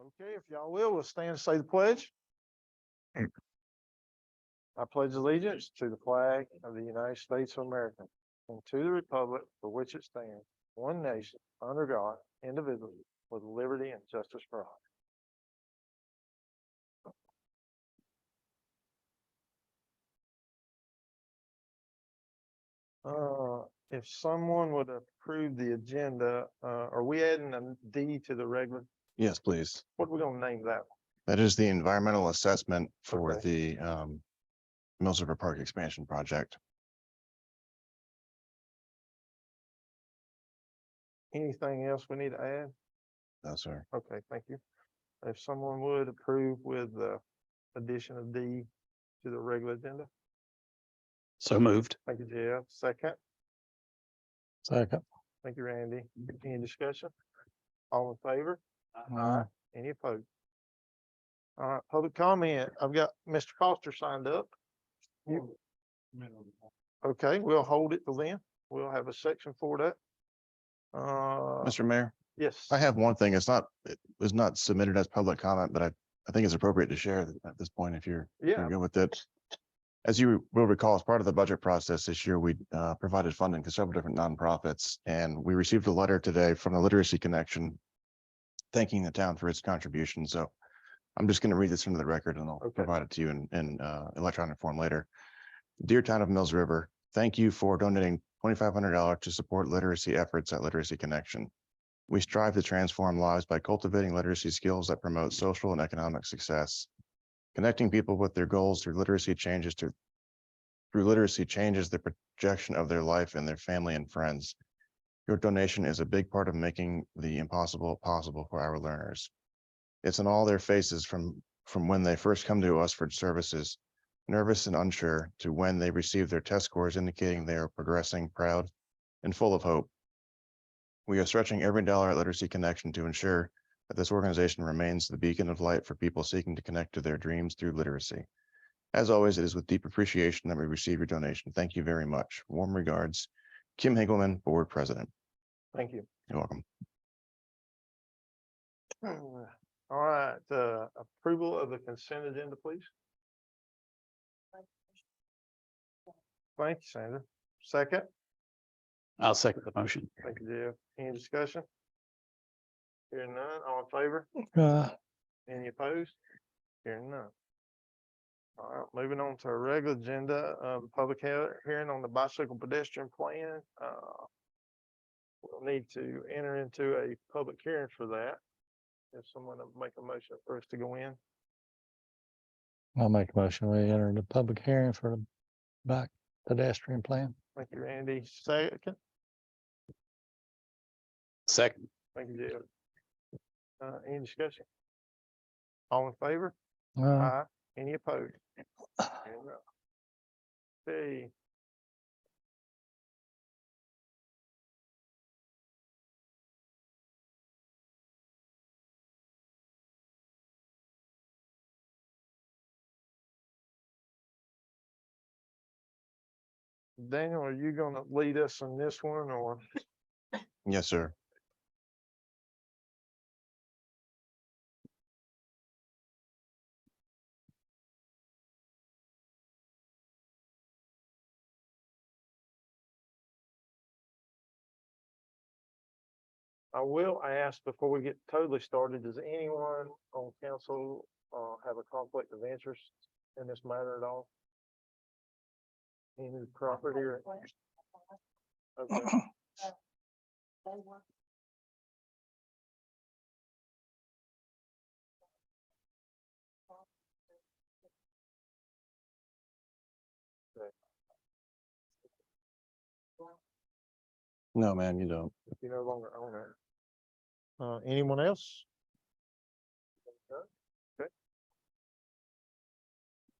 Okay, if y'all will, we'll stand and say the pledge. I pledge allegiance to the flag of the United States of America and to the republic for which it stands, one nation, under God, indivisible, with liberty and justice for all. If someone would approve the agenda, are we adding a D to the regular? Yes, please. What are we gonna name that? That is the environmental assessment for Okay. the Mills River Park expansion project. Anything else we need to add? No, sir. Okay, thank you. If someone would approve with the addition of D to the regular agenda. So moved. Thank you, Jeff. Second. Second. Thank you, Randy. Any discussion? All in favor? Aye. Any opposed? All right, public comment. I've got Mr. Foster signed up. Okay, we'll hold it till then. We'll have a section for that. Mr. Mayor, Yes. I have one thing. It was not submitted as public comment, but I think it's appropriate to share at this point if you're Yeah, good with it. As you will recall, as part of the budget process this year, we provided funding to several different nonprofits, and we received a letter today from the Literacy Connection thanking the town for its contribution. So I'm just going to read this into the record and I'll Okay. provide it to you in electronic form later. Dear Town of Mills River, thank you for donating $2,500 to support literacy efforts at Literacy Connection. We strive to transform lives by cultivating literacy skills that promote social and economic success. Connecting people with their goals through literacy changes the projection of their life and their family and friends. Your donation is a big part of making the impossible possible for our learners. It's in all their faces from when they first come to us for services, nervous and unsure, to when they receive their test scores indicating they are progressing, proud and full of hope. We are stretching every dollar at Literacy Connection to ensure that this organization remains the beacon of light for people seeking to connect to their dreams through literacy. As always, it is with deep appreciation that we receive your donation. Thank you very much. Warm regards, Kim Hinkleman, Board President. thank you. You're welcome. All right, approval of the consent agenda, please. Thank you, Sandra. Second. I'll second the motion. Thank you, Jeff. Any discussion? Hearing none, all in favor? Any opposed? Hearing none. All right, moving on to our regular agenda, public hearing on the bicycle pedestrian plan. We'll need to enter into a public hearing for that. If someone will make a motion for us to go in. I'll make a motion. We enter the public hearing for the bike pedestrian plan. Thank you, Randy. Second. Second. Thank you, Jeff. Any discussion? All in favor? Uh, Aye. Any opposed? Hearing none. Okay. Daniel, are you gonna lead us in this one or? Yes, sir. I will ask before we get totally started, does anyone on council have a conflict of interest in this matter at all? Any property or? Okay. No, man, you don't. If you no longer own it. Anyone else?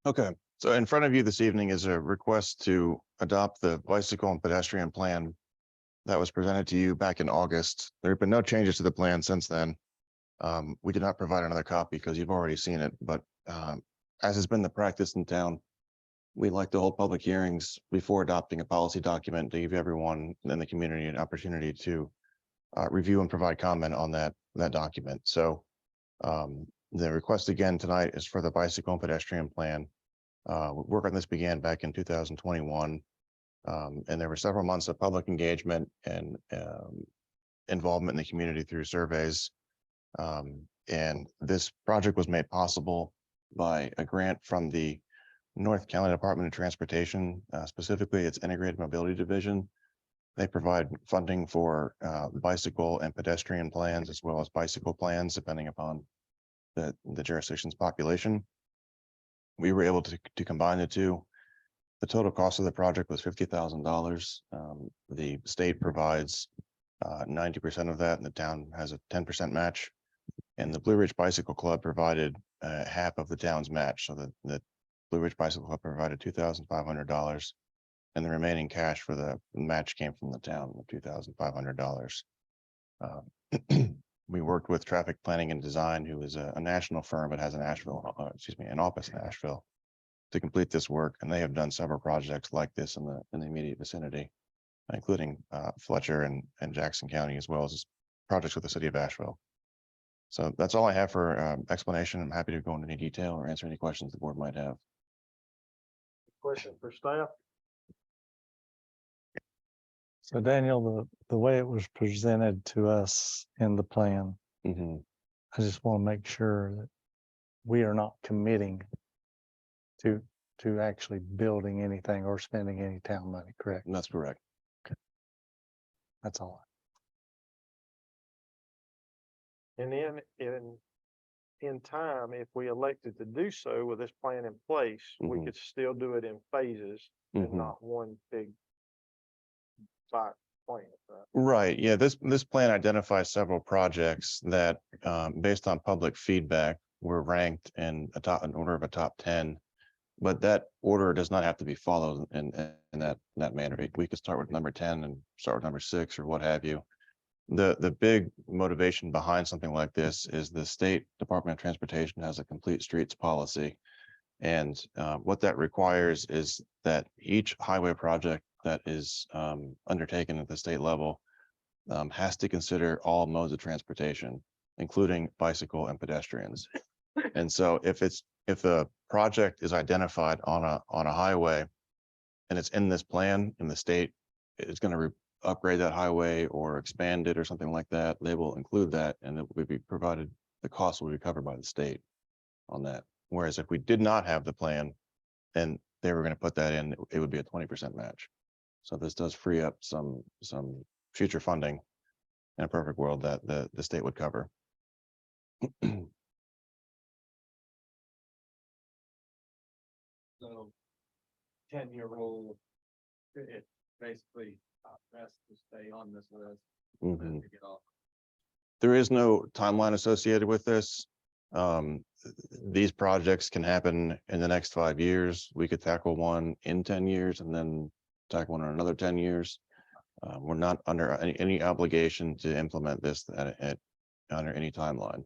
Okay, so in front of you this evening is a request to adopt the bicycle and pedestrian plan that was presented to you back in August. There have been no changes to the plan since then. We did not provide another copy because you've already seen it, but as has been the practice in town, we like to hold public hearings before adopting a policy document to give everyone in the community an opportunity to review and provide comment on that document. So The request again tonight is for the bicycle and pedestrian plan. Work on this began back in 2021. And there were several months of public engagement and involvement in the community through surveys. And this project was made possible by a grant from the North Carolina Department of Transportation, specifically its Integrated Mobility Division. They provide funding for bicycle and pedestrian plans as well as bicycle plans, depending upon the jurisdiction's population. We were able to combine the two. The total cost of the project was $50,000. The state provides 90% of that, and the town has a 10% match. And the Blue Ridge Bicycle Club provided half of the town's match, so the Blue Ridge Bicycle Club provided $2,500, and the remaining cash for the match came from the town, $2,500. We worked with Traffic Planning and Design, who is a national firm, but has an office in Asheville, to complete this work, and they have done several projects like this in the immediate vicinity, including Fletcher and Jackson County, as well as projects with the city of Asheville. So that's all I have for explanation. I'm happy to go into any detail or answer any questions the board might have. Question for staff? So Daniel, the way it was presented to us in the plan, I just want to make sure that we are not committing to actually building anything or spending any town money, correct? That's correct. That's all. And then in time, if we elected to do so with this plan in place, we Mhm. could still do it in phases and not one big plan, right? Right, yeah, this plan identifies several projects that, based on public feedback, were ranked in an order of a top 10. But that order does not have to be followed in that manner. We could start with number 10 and start with number 6 or what have you. The big motivation behind something like this is the state Department of Transportation has a complete streets policy. And what that requires is that each highway project that is undertaken at the state level has to consider all modes of transportation, including bicycle and pedestrians. And so if the project is identified on a highway and it's in this plan, and the state is going to upgrade that highway or expand it or something like that, they will include that, and it will be provided, the cost will be covered by the state on that. Whereas if we did not have the plan and they were going to put that in, it would be a 20% match. So this does free up some future funding in a perfect world that the state would cover. So 10-year rule, it basically best to stay on this list. Mhm. To get off. There is no timeline associated with this. These projects can happen in the next 5 years. We could tackle one in 10 years and then tackle one in another 10 years. We're not under any obligation to implement this under any timeline.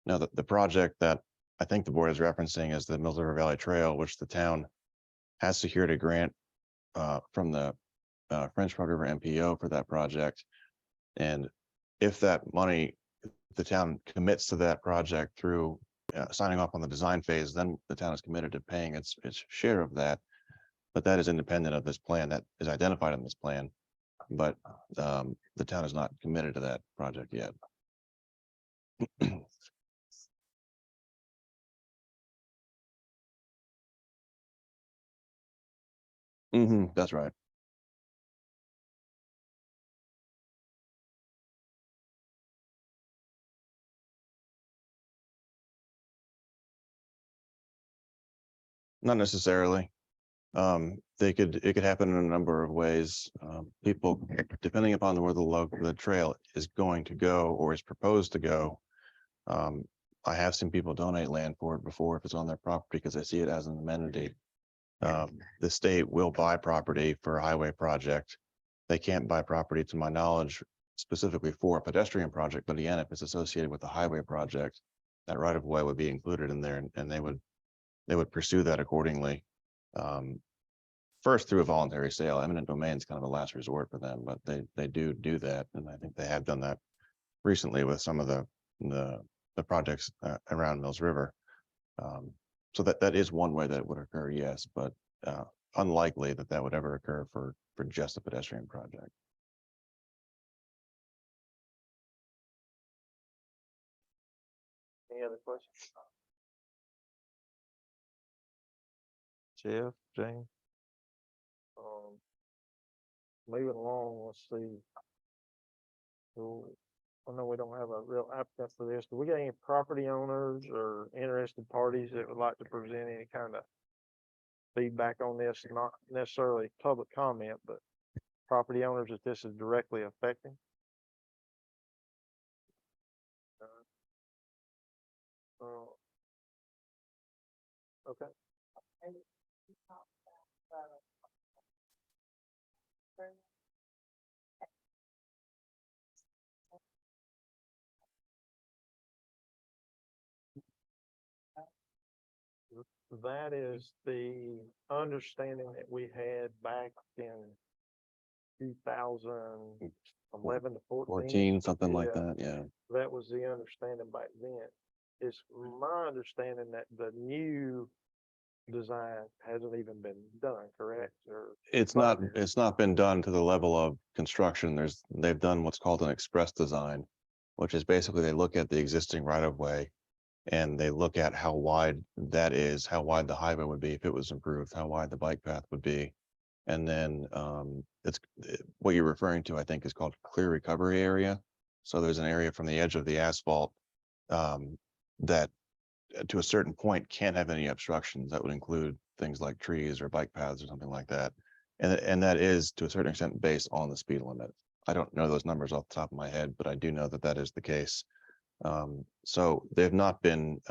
Now, the project that I think the board is referencing is the Mills River Valley Trail, which the town has secured a grant from the French Broad River MPO for that project. And if that money, the town commits to that project through signing off on the design phase, then the town is committed to paying its share of that. But that is independent of this plan that is identified in this plan. But the town is not committed to that project yet. That's right. Not necessarily. It could happen in a number of ways. People, depending upon where the trail is going to go or is proposed to go. I have seen people donate land for it before if it's on their property because they see it as an amenity. The state will buy property for a highway project. They can't buy property, to my knowledge, specifically for a pedestrian project, but again, if it's associated with the highway project, that right of way would be included in there, and they would pursue that accordingly. First through a voluntary sale. Eminent domain is kind of a last resort for them, but they do that, and I think they have done that recently with some of the the projects around Mills River. So that is one way that it would occur, yes, but unlikely that that would ever occur for just a pedestrian project. Any other questions? Jeff, James? Moving along, let's see. So, I know we don't have a real applicant for this. Do we got any property owners or interested parties that would like to present any kind of feedback on this? Not necessarily public comment, but property owners that this is directly affecting? Okay. That is the understanding that we had back in 2011 to 14, something like Yeah. that, yeah. That was the understanding back then. It's my understanding that the new design hasn't even been done, correct? Or It's not been done to the level of construction. They've done what's called an express design, which is basically they look at the existing right of way and they look at how wide that is, how wide the highway would be if it was improved, how wide the bike path would be. And then what you're referring to, I think, is called clear recovery area. So there's an area from the edge of the asphalt that to a certain point can't have any obstructions. That would include things like trees or bike paths or something like that. And that is to a certain extent based on the speed limit. I don't know those numbers off the top of my head, but I do know that that is the case. So they've not been,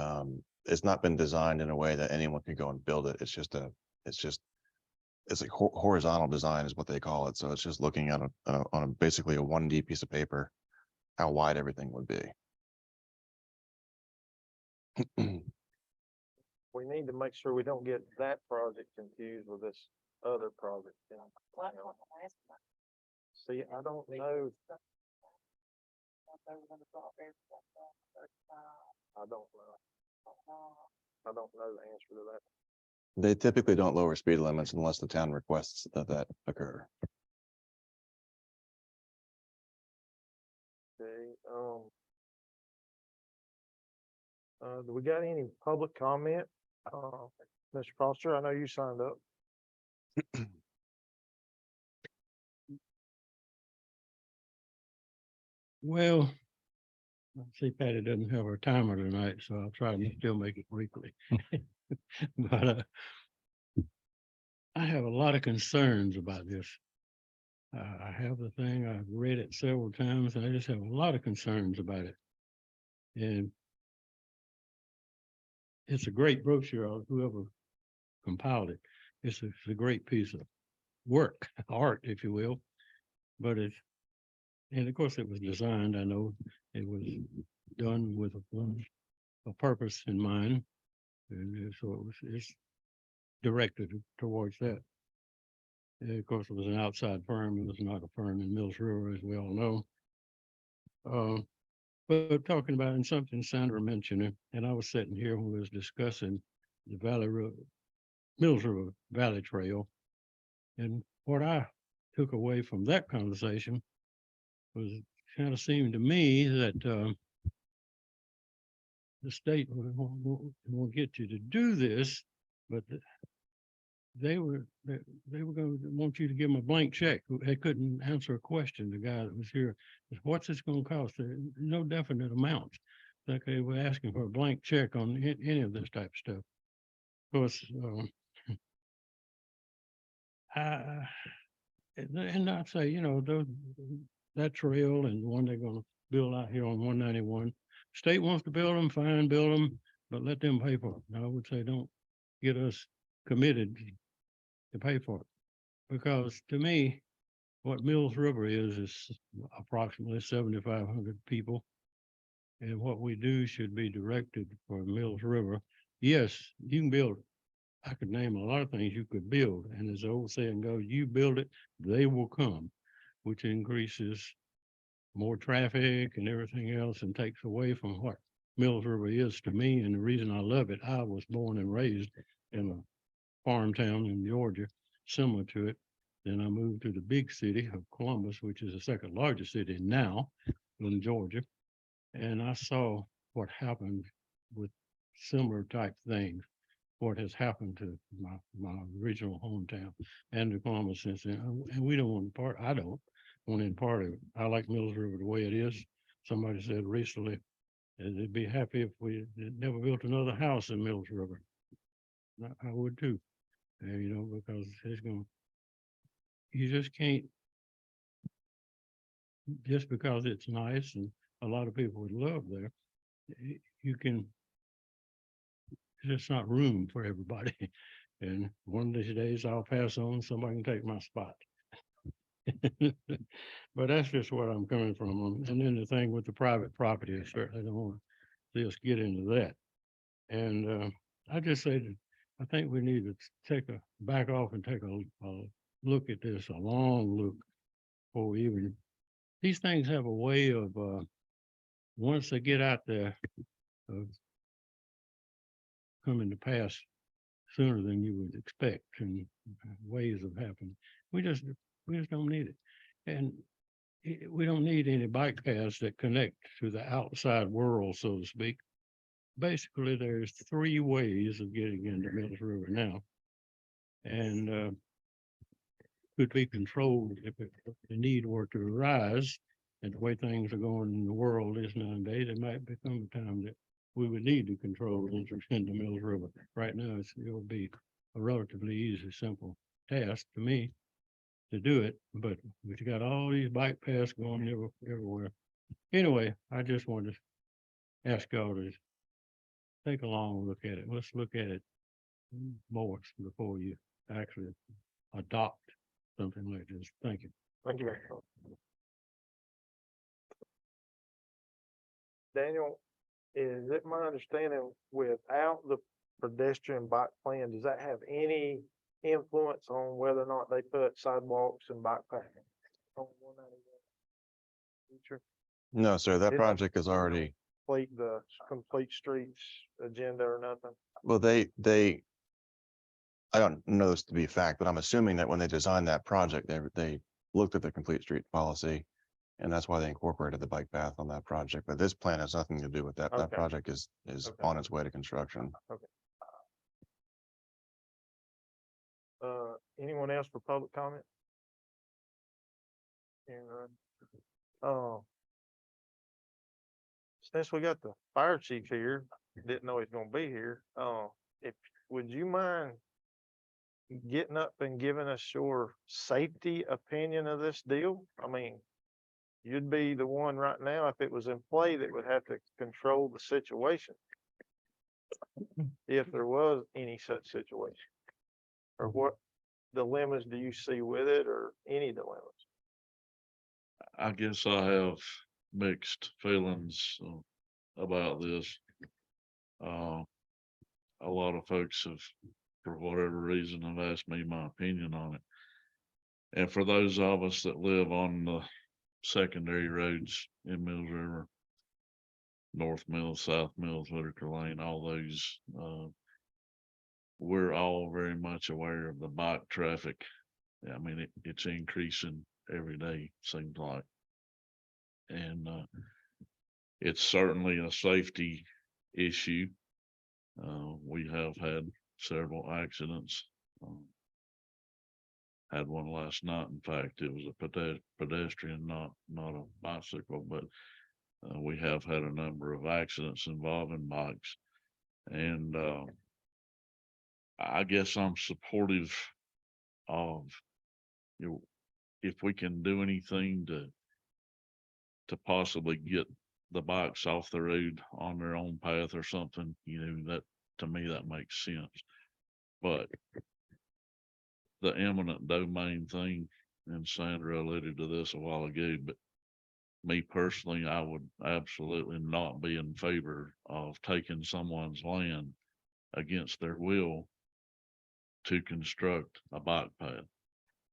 it's not been designed in a way that anyone can go and build it. It's like horizontal design is what they call it. So it's just looking at on basically a 1D piece of paper, how wide everything would be. we need to make sure we don't get that project confused with this other project. See, I don't know. I don't know the answer to that. They typically don't lower speed limits unless the town requests that occur. Okay, do we got any public comment? Mr. Foster, I know you signed up. Well, I see Patty doesn't have her timer tonight, so I'll try to still make it briefly. But I have a lot of concerns about this. I have the thing, I've read it several times, and I just have a lot of concerns about it. And it's a great brochure, whoever compiled it. It's a great piece of work, art, if you will. But and of course it was designed, I know it was done with a purpose in mind. And so it's directed towards that. And of course, it was an outside firm. It was not a firm in Mills River, as we all know. But talking about, and something Sandra mentioned, and I was sitting here when we was discussing the Mills River Valley Trail. And what I took away from that conversation was kind of seemed to me that the state will get you to do this, but they were going to want you to give them a blank check. They couldn't answer a question. The guy that was here, what's this going to cost? No definite amount. Like they were asking for a blank check on any of this type of stuff. Of course, and I'd say, you know, that trail and the one they're going to build out here on 191. State wants to build them, fine, build them, but let them pay for it. Now, I would say don't get us committed to pay for it. Because to me, what Mills River is approximately 7,500 people. And what we do should be directed for Mills River. Yes, you can build it. I could name a lot of things you could build. And as the old saying goes, you build it, they will come, which increases more traffic and everything else and takes away from what Mills River is to me, and the reason I love it, I was born and raised in a farm town in Georgia, similar to it. Then I moved to the big city of Columbus, which is the second largest city now in Georgia. And I saw what happened with similar type things, what has happened to my original hometown and to Columbus since then. And we don't want part, I don't want any part of it. I like Mills River the way it is. Somebody said recently, they'd be happy if we never built another house in Mills River. I would too, you know, because it's going, you just can't, just because it's nice and a lot of people would love there, you can, there's just not room for everybody. And one of these days I'll pass on, somebody can take my spot. But that's just where I'm coming from. And then the thing with the private property, I certainly don't want to see us get into that. And I just say that I think we need to back off and take a look at this, a long look before we even, these things have a way of, once they get out there, of coming to pass sooner than you would expect, and ways of happening. We just don't need it. And we don't need any bike paths that connect to the outside world, so to speak. Basically, there's 3 ways of getting into Mills River now. And could be controlled if the need were to arise. And the way things are going in the world is nowadays, it might become a time that we would need to control entrance into Mills River. Right now, it'll be a relatively easy, simple task to me to do it, but we got all these bike paths going everywhere. Anyway, I just wanted to ask y'all to take a long look at it. Let's look at it more before you actually adopt something like this. Thank you. Thank you very much. Daniel, is it my understanding without the pedestrian bike plan, does that have any influence on whether or not they put sidewalks and bike paths on 191? Future, No, sir, that It- project is already, complete the complete streets agenda or nothing? well, I don't know this to be a fact, but I'm assuming that when they designed that project, they looked at the complete street policy. And that's why they incorporated the bike path on that project. But this plan has nothing to do with that. That Okay. project is Okay. on its way to construction. Anyone else for public comment? Hearing none. Since we got the fire chief here, didn't know he's gonna be here, would you mind getting up and giving us your safety opinion of this deal? I mean, you'd be the one right now, if it was in play, that would have to control the situation. If there was any such situation. Or what dilemmas do you see with it, or any dilemmas? I guess I have mixed feelings about this. A lot of folks have, for whatever reason, have asked me my opinion on it. And for those of us that live on the secondary roads in Mills River, North Mills, South Mills, Whitaker Lane, all those, we're all very much aware of the bike traffic. I mean, it's increasing every day, seems like. And it's certainly a safety issue. We have had several accidents. Had one last night. In fact, it was a pedestrian, not a bicycle, but we have had a number of accidents involving bikes. And I guess I'm supportive of, you know, if we can do anything to possibly get the bikes off the road on their own path or something, you know, that, to me, that makes sense. But the eminent domain thing, and Sandra alluded to this a while ago, but me personally, I would absolutely not be in favor of taking someone's land against their will to construct a bike path.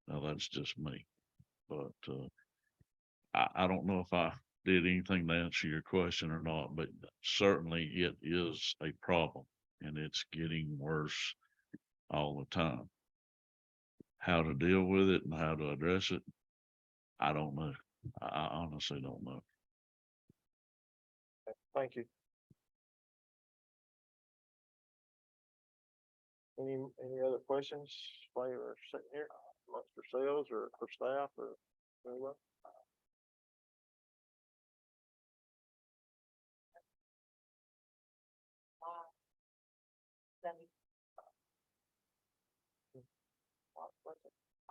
Now, that's just me, but I don't know if I did anything to answer your question or not, but certainly it is a problem and it's getting worse all the time. How to deal with it and how to address it, I don't know. I honestly don't know. Thank you. Any other questions while you're sitting here amongst yourselves or for staff or anyone?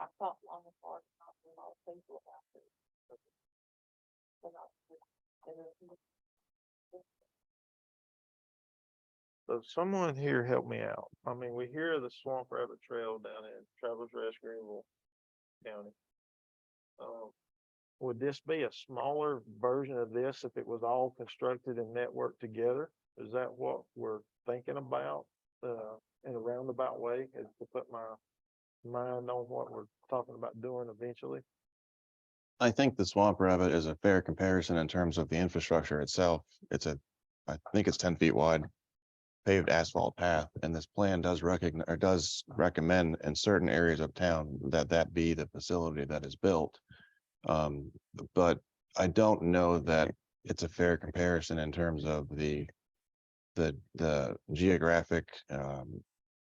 I thought long and hard, not a lot of people about it. So someone here help me out. I mean, we hear of the Swamp Rabbit Trail down in Travelers Rest, Greenville County. Would this be a smaller version of this if it was all constructed and networked together? Is that what we're thinking about, in a roundabout way, is to put my mind on what we're talking about doing eventually? I think the Swamp Rabbit is a fair comparison in terms of the infrastructure itself. I think it's 10 feet wide paved asphalt path, and this plan does recommend in certain areas of town that that be the facility that is built. But I don't know that it's a fair comparison in terms of the geographic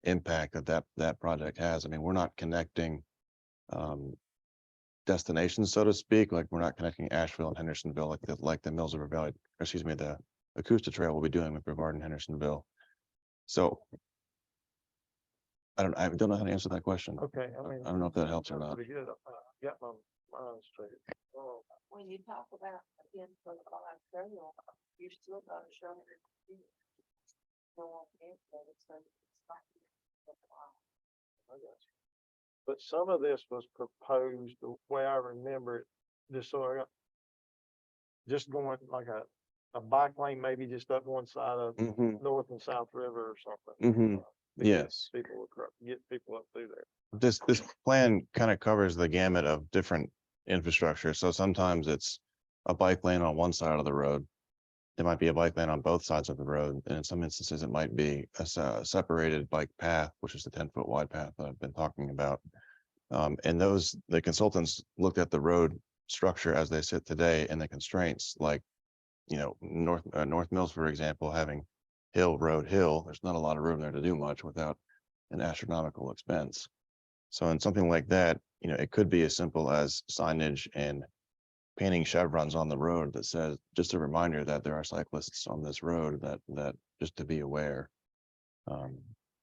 impact that project has. I mean, we're not connecting destinations, so to speak, like we're not connecting Asheville and Hendersonville like the Mills River Valley, excuse me, the Acoustic Trail will be doing with Brevard and Hendersonville. So I don't know how to answer that question. Okay, I mean. I don't know if that helps or that's not. Pretty good. Got my mind straight. When you talk about again for the live trail, you're still gonna show it. No one can, but it's not. I got you. But some of this was proposed, the way I remember it, just so I got. Just going like a bike lane, maybe just up one side of North and South River or something. to get Yes. People get people up through there. This plan kind of covers the gamut of different infrastructure. So sometimes it's a bike lane on one side of the road. There might be a bike lane on both sides of the road. And in some instances, it might be a separated bike path, which is the 10-foot wide path that I've been talking about. And the consultants looked at the road structure as they sit today and the constraints, like, North Mills, for example, having hill, road, hill, there's not a lot of room there to do much without an astronomical expense. So in something like that, it could be as simple as signage and painting chevrons on the road that says, just a reminder that there are cyclists on this road, that just to be aware.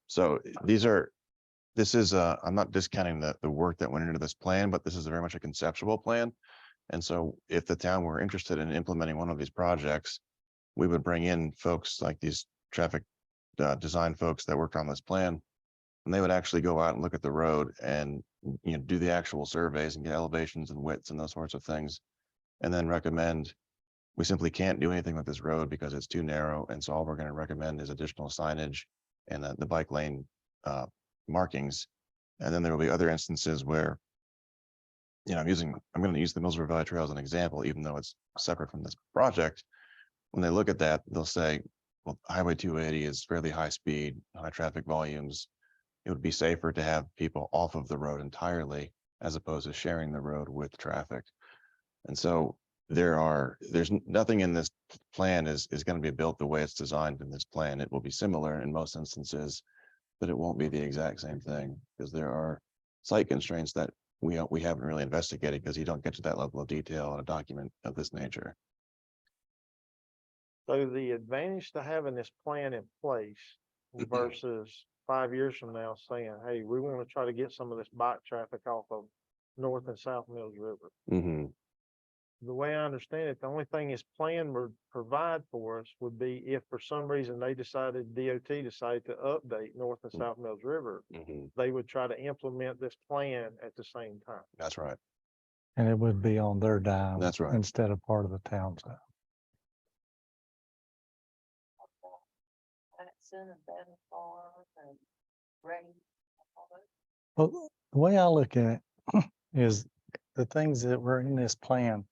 So this is I'm not discounting the work that went into this plan, but this is very much a conceptual plan. And so if the town were interested in implementing one of these projects, we would bring in folks like these traffic design folks that worked on this plan. And they would actually go out and look at the road and, do the actual surveys and get elevations and widths and those sorts of things. And then recommend, we simply can't do anything with this road because it's too narrow. And so all we're going to recommend is additional signage and the bike lane markings. And then there will be other instances where, I'm going to use the Mills River Valley Trail as an example, even though it's separate from this project. When they look at that, they'll say, well, Highway 280 is fairly high speed, high traffic volumes. It would be safer to have people off of the road entirely as opposed to sharing the road with traffic. And so there's nothing in this plan is going to be built the way it's designed in this plan. It will be similar in most instances, but it won't be the exact same thing because there are site constraints that we haven't really investigated because you don't get to that level of detail in a document of this nature. So the advantage to having this plan in place versus 5 years from now saying, hey, we want to try to get some of this bike traffic off of North and South Mills River. The way I understand it, the only thing this plan would provide for us would be if for some reason DOT decided to update North and South Mills River, they would try to implement this plan at the same time. That's right. And it would be on their dime. That's right. Instead of part of the town's dime. Jackson and Benton Farm and Ray. Well, the way I look at it is the things that were in this plan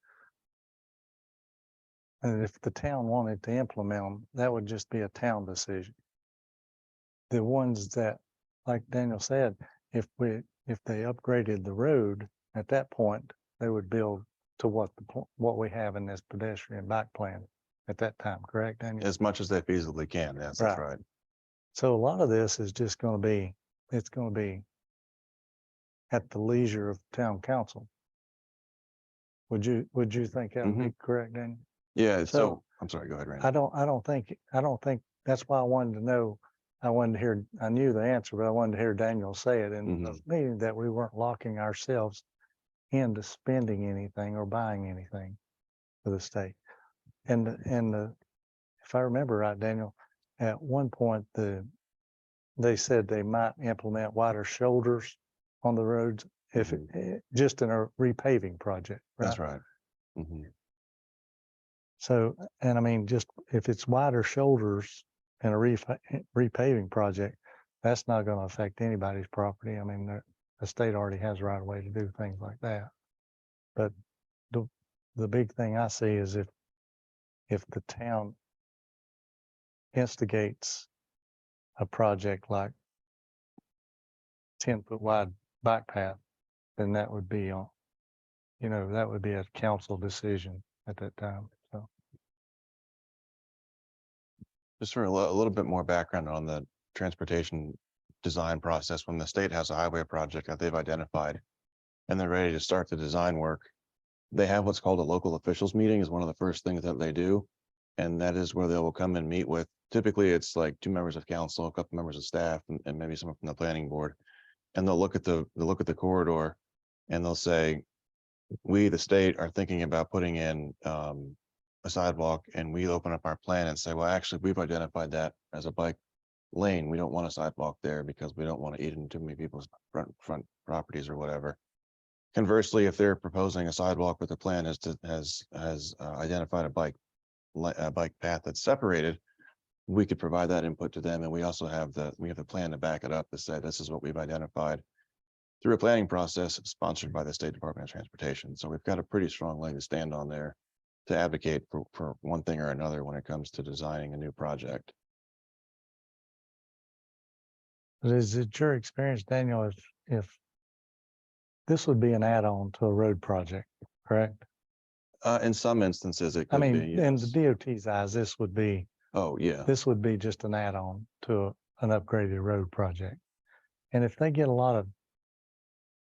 And if the town wanted to implement them, that would just be a town decision. The ones that, like Daniel said, if they upgraded the road, at that point, they would build to what we have in this pedestrian bike plan at that time, correct, Daniel? As much as they feasibly can. Yes, that's Right. right. So a lot of this is just gonna be, it's gonna be at the leisure of town council. Would you think that would be correct, Daniel? Yeah, So- so, I'm sorry, go ahead, Randy. I don't think, that's why I wanted to know, I knew the answer, but I wanted to hear Daniel say it in the meeting that we weren't locking ourselves into spending anything or buying anything for the state. And if I remember right, Daniel, at one point, they said they might implement wider shoulders on the roads if, just in a repaving project, right? That's right. Mhm. So, and I mean, just if it's wider shoulders in a repaving project, that's not gonna affect anybody's property. I mean, the state already has right of way to do things like that. But the big thing I see is if the town instigates a project like 10-foot wide bike path, then that would be on, that would be a council decision at that time, so. Just for a little bit more background on the transportation design process, when the state has a highway project that they've identified and they're ready to start the design work, they have what's called a local officials meeting is one of the first things that they do. And that is where they will come and meet with, typically it's like 2 members of council, a couple members of staff, and maybe someone from the planning board. And they'll look at the corridor and they'll say, we, the state, are thinking about putting in a sidewalk, and we open up our plan and say, well, actually, we've identified that as a bike lane. We don't want a sidewalk there because we don't want to eat into too many people's front properties or whatever. Conversely, if they're proposing a sidewalk with a plan has identified a bike path that's separated, we could provide that input to them, and we also have the plan to back it up to say this is what we've identified through a planning process sponsored by the State Department of Transportation. So we've got a pretty strong leg to stand on there to advocate for one thing or another when it comes to designing a new project. But is it your experience, Daniel, if this would be an add-on to a road project, correct? In some instances, it I could mean, be. in Yes. the DOT's eyes, this would be just an add-on to an upgraded road project. And if they get a lot of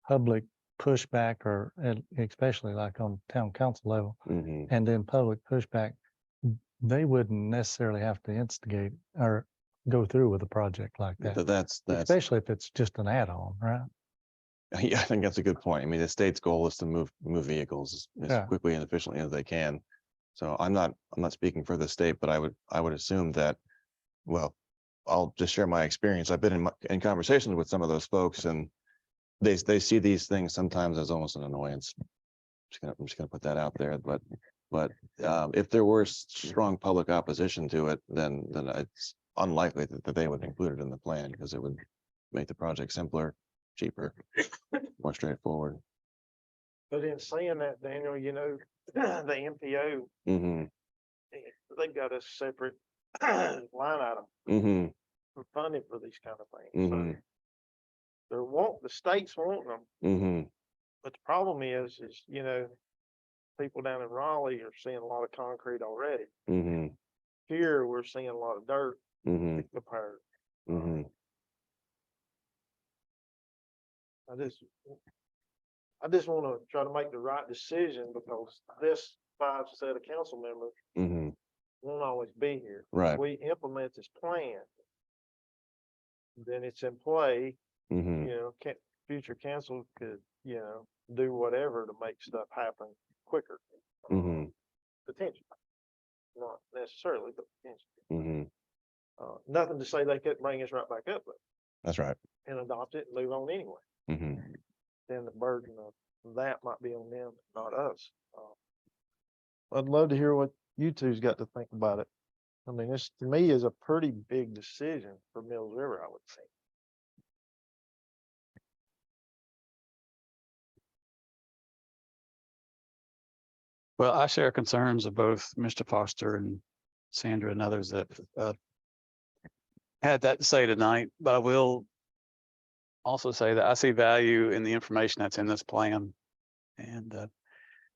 public pushback, or especially like on town council level, and then public pushback, they wouldn't necessarily have to instigate or go through with a project like that. That's Especially if it's just an add-on, right? Yeah, I think that's a good point. I mean, the state's goal is to move vehicles as Yeah. quickly and efficiently as they can. So I'm not speaking for the state, but I would assume that, well, I'll just share my experience. I've been in conversations with some of those folks, and they see these things sometimes as almost an annoyance. I'm just gonna put that out there, but if there were strong public opposition to it, then it's unlikely that they would include it in the plan, because it would make the project simpler, cheaper, more straightforward. But in saying that, Daniel, the MPO, they've got a separate line item for funding for these kind of things. So the states want them, but the problem is, people down in Raleigh are seeing a lot of concrete already. Here, we're seeing a lot of dirt compared. I just want to try to make the right decision, because this 5 set of council members won't always be here. Right. If we implement this plan, then it's in play. Future council could, do whatever to make stuff happen quicker. Potentially, not necessarily, but potentially. Nothing to say they couldn't bring us right back up, but That's right. and adopt it and move on anyway. Then the burden of that might be on them, not us. I'd love to hear what you two's got to think about it. I mean, this to me is a pretty big decision for Mills River, I would think. Well, I share concerns of both Mr. Foster and Sandra and others that had that to say tonight, but I will also say that I see value in the information that's in this plan. And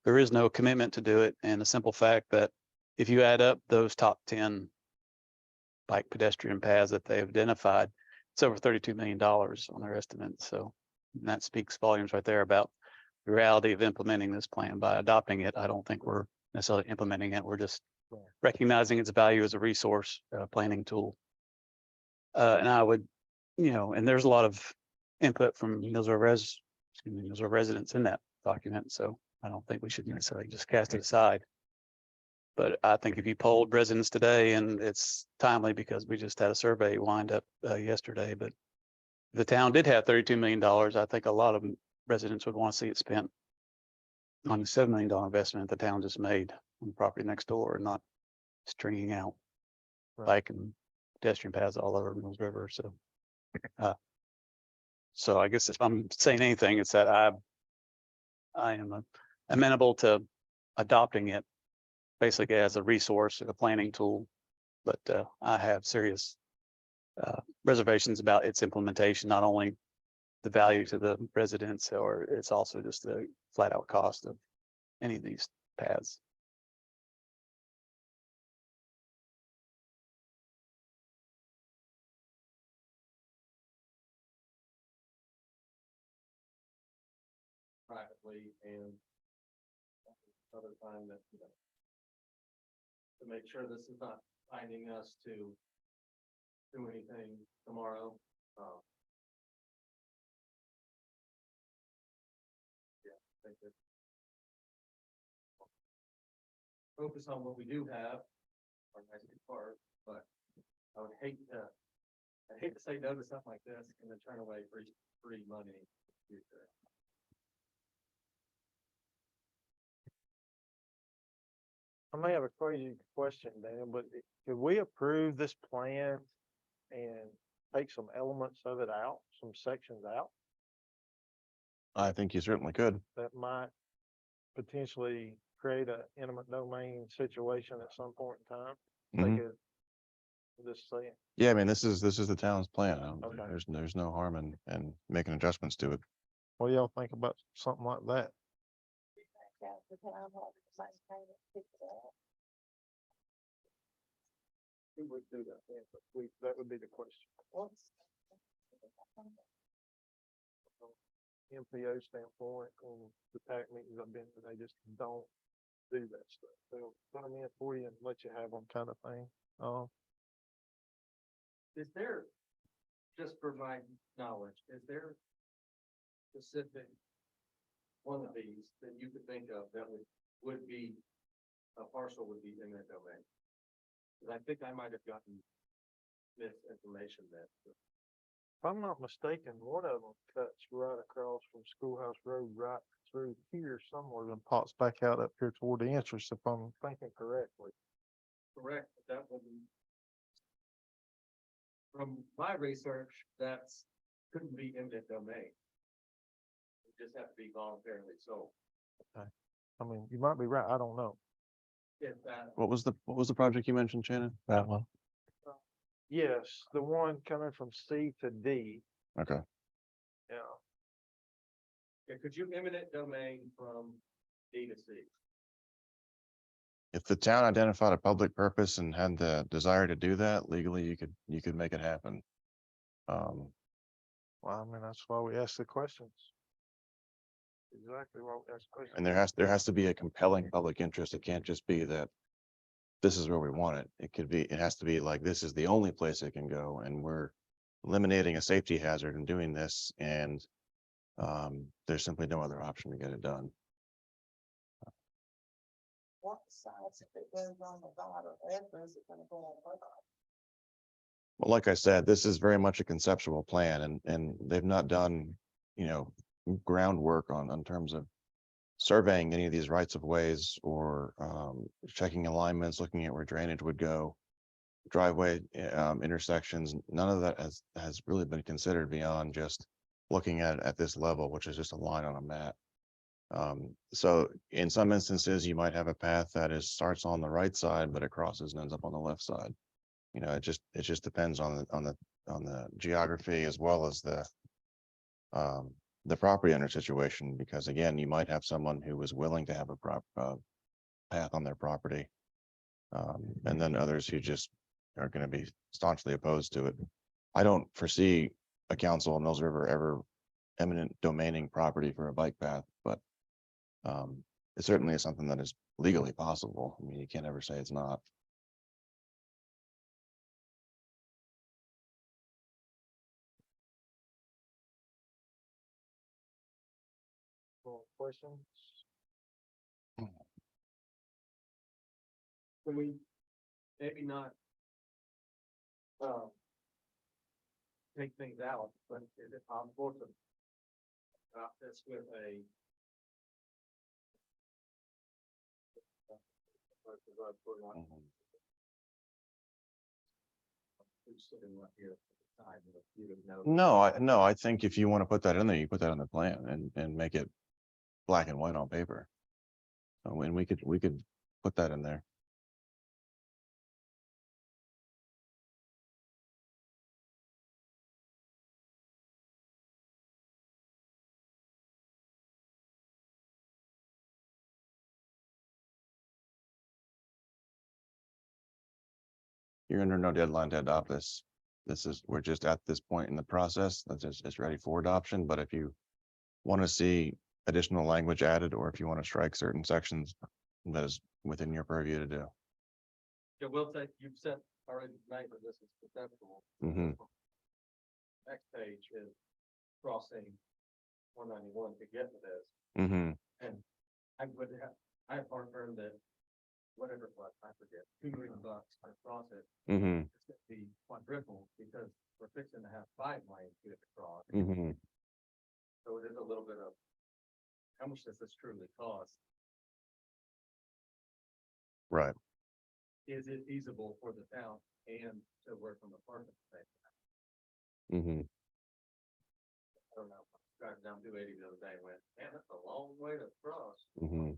there is no commitment to do it. And the simple fact that if you add up those top 10 bike pedestrian paths that they've identified, it's over $32 million on their estimate. So that speaks volumes right there about the reality of implementing this plan. By adopting it, I don't think we're necessarily implementing it. We're just recognizing its value as a resource planning tool. And I would, and there's a lot of input from Millsboro residents in that document. So I don't think we should necessarily just cast it aside. But I think if you polled residents today, and it's timely because we just had a survey wind up yesterday, but if the town did have $32 million, I think a lot of residents would want to see it spent on the $7 million investment the town just made on the property next door, and not stringing out bike and pedestrian paths all over Mills River. So I guess if I'm saying anything, it's that I am amenable to adopting it basically as a resource, a planning tool, but I have serious reservations about its implementation, not only the value to the residents, or it's also just the flat out cost of any of these paths. Privately and other time that, to make sure this is not binding us to do anything tomorrow. Yeah, I think that focus on what we do have, our nice big part, but I would hate to say no to something like this and then turn away free money in the future. I may have a crazy question, Dan, but could we approve this plan and take some elements of it out, some sections out I think you certainly could. that might potentially create a intimate domain situation at some point in time? Mhm. They could just say, Yeah, I mean, this is the town's plan. Okay. There's no harm in making adjustments to it. what do y'all think about something like that? The town hall, the same thing, pick it up. Who would do that? Yeah, but that would be the question. What's- MPO standpoint, on the PAC meetings I've been to, they just don't do that stuff. They'll put them in for you and let you have them kind of thing. Is there, just for my knowledge, is there specific one of these that you could think of that would be, a parcel would be eminent domain? Because I think I might have gotten misinformation that. If I'm not mistaken, one of them cuts right across from Schoolhouse Road, right through here somewhere, and pops back out up here toward the entrance, if I'm thinking correctly. Correct, but that would be. From my research, couldn't be eminent domain. It just have to be voluntarily sold. I mean, you might be right, I don't know. If that, What was the project you mentioned, Shannon? That one. Yes, the one coming from C to D, Okay. yeah. yeah, could you eminent domain from D to C? If the town identified a public purpose and had the desire to do that legally, you could make it happen. Well, I mean, that's why we ask the questions. Exactly why we ask questions. And there has to be a compelling public interest. It can't just be that this is where we want it. It has to be like, this is the only place it can go, and we're eliminating a safety hazard in doing this, and there's simply no other option to get it done. What size if it goes on the bottom, ever is it gonna go on the bottom? Well, like I said, this is very much a conceptual plan, and they've not done, groundwork on terms of surveying any of these rights of ways, or checking alignments, looking at where drainage would go, driveway intersections. None of that has really been considered beyond just looking at this level, which is just a line on a map. So in some instances, you might have a path that starts on the right side, but it crosses and ends up on the left side. You know, it just depends on the geography as well as the property owner situation, because again, you might have someone who is willing to have a path on their property. And then others who just are going to be staunchly opposed to it. I don't foresee a council in Mills River ever eminent domaining property for a bike path, but it certainly is something that is legally possible. I mean, you can't ever say it's not. More questions? Can we maybe not take things out, but is it possible to drop this with a who's sitting right here at the side of the, you know, No, I think if you want to put that in there, you put that on the plan and make it black and white on paper. So and we could put that in there. You're under no deadline to adopt this. We're just at this point in the process that it's ready for adoption. But if you want to see additional language added, or if you want to strike certain sections, that is within your purview to do. Yeah, we'll take, you've said already tonight that this is conceptual. Mhm. Next page is crossing 191 to get to this. Mm-hmm. And I would have, I have heartburn that whatever it was, I forget, $2 million to cross it. Mm-hmm. It's gonna be quadruple because we're fixing to have 5 lanes to get across. Mm-hmm. So it is a little bit of, how much does this truly cost? Right. Is it feasible for the town and to work on the parking space? Mm-hmm. I don't know. I was driving down 280 the other day and went, man, that's a long way to cross. Mm-hmm.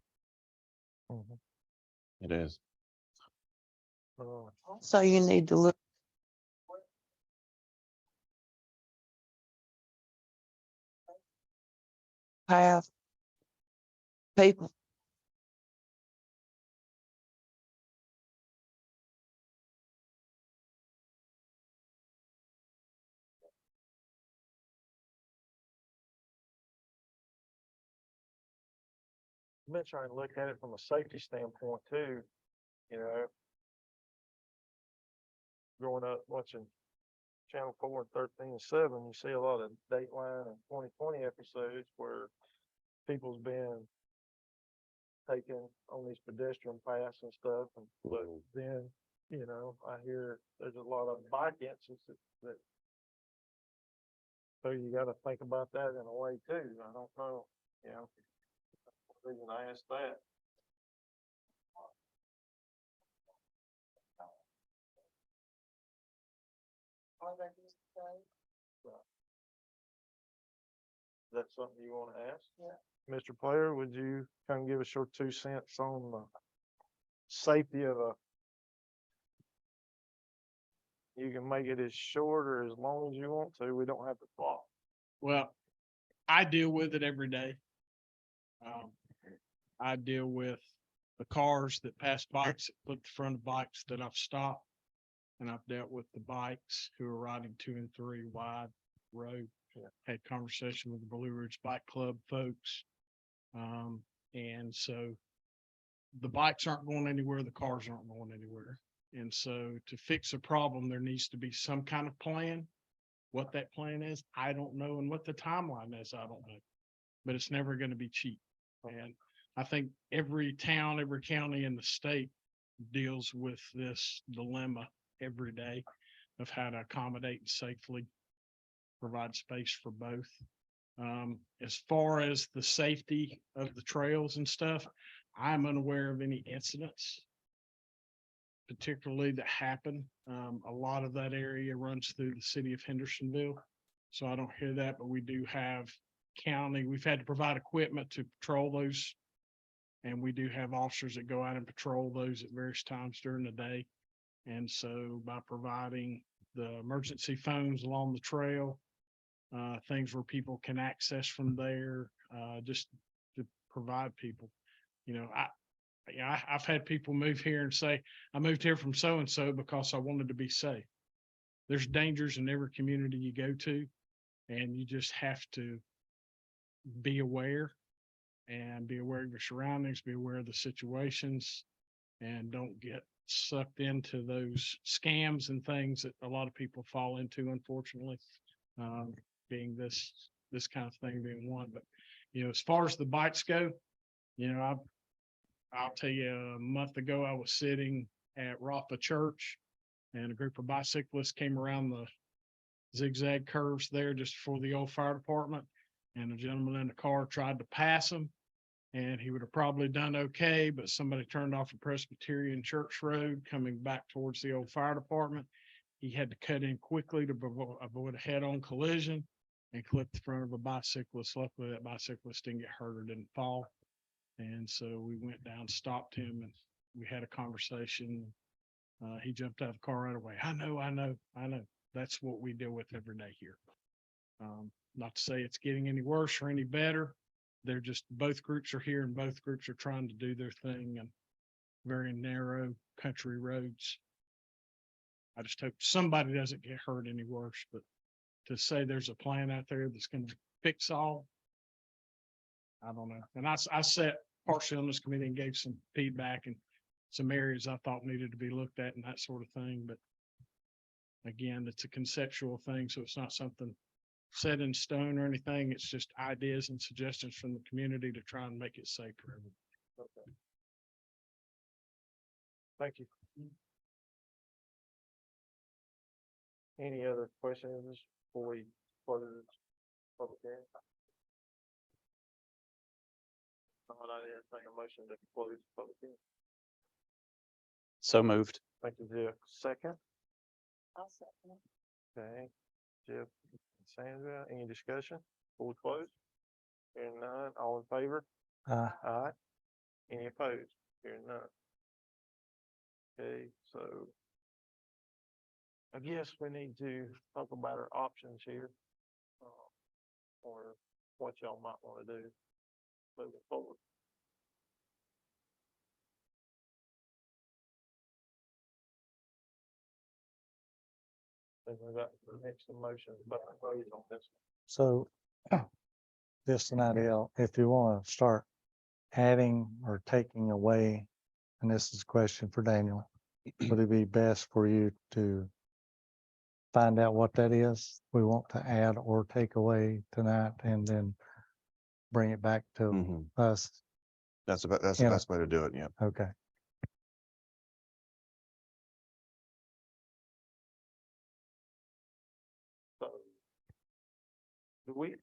Mhm. It is. So you need to look. Have people. I've been trying to look at it from a safety standpoint too, you know. Growing up watching Channel 4 and 13/7, you see a lot of Dateline and 2020 episodes where people's been taken on these pedestrian paths and stuff, and but then, you know, I hear there's a lot of bike incidents that so you gotta think about that in a way too. I don't know, you know. The reason I asked that. That's something you wanna ask? Yeah. Mr. Player, would you come give us your 2 cents on the safety of a? You can make it as short or as long as you want to. We don't have to clock. Well, I deal with it every day. I deal with the cars that pass bikes, that put the front of bikes that I've stopped. And I've dealt with the bikes who are riding 2 and 3 wide road. Had conversation with the Blue Ridge Bike Club folks. And so the bikes aren't going anywhere, the cars aren't going anywhere. And so to fix a problem, there needs to be some kind of plan. What that plan is, I don't know. And what the timeline is, I don't know. But it's never going to be cheap. And I think every town, every county in the state deals with this dilemma every day of how to accommodate and safely provide space for both. As far as the safety of the trails and stuff, I'm unaware of any incidents particularly that happen. A lot of that area runs through the city of Hendersonville. So I don't hear that, but we do have county. We've had to provide equipment to patrol those. And we do have officers that go out and patrol those at various times during the day. And so by providing the emergency phones along the trail, things where people can access from there, just to provide people, I've had people move here and say, I moved here from so-and-so because I wanted to be safe. There's dangers in every community you go to, and you just have to be aware and be aware of your surroundings, be aware of the situations, and don't get sucked into those scams and things that a lot of people fall into, unfortunately, being this kind of thing being one. But, as far as the bikes go, I'll tell you, a month ago, I was sitting at Rafa Church and a group of bicyclists came around the zigzag curves there just before the old fire department. And a gentleman in the car tried to pass him, and he would have probably done okay, but somebody turned off a Presbyterian Church Road coming back towards the old fire department. He had to cut in quickly to avoid a head-on collision and clip the front of a bicyclist. Luckily, that bicyclist didn't get hurt or didn't fall. And so we went down, stopped him, and we had a conversation. He jumped out of the car right away. I know. That's what we deal with every day here. Not to say it's getting any worse or any better. They're just, both groups are here and both groups are trying to do their thing and very narrow country roads. I just hope somebody doesn't get hurt any worse, but to say there's a plan out there that's going to fix all, I don't know. And I sat partially on this committee and gave some feedback and some areas I thought needed to be looked at and that sort of thing. But again, it's a conceptual thing, so it's not something set in stone or anything. It's just ideas and suggestions from the community to try and make it safe for everyone. Okay. Thank you. Any other questions before we close this public hearing? Not, I didn't take a motion to close the public hearing. So moved. Thank you, Jeff. Second, I'll second it. okay, Jeff, and Sandra, any discussion before we close? Hearing none, all in favor? Aye. Any opposed? Hearing none. Okay, so I guess we need to talk about our options here. Or what y'all might want to do moving forward. I think we got the next motion, but I voted on this. So just an idea, if you want to start adding or taking away, and this is a question for Daniel, would it be best for you to find out what that is we want to add or take away tonight and then bring it back to Mhm. us? That's the Yeah. best way to do it. Yeah. Okay. So do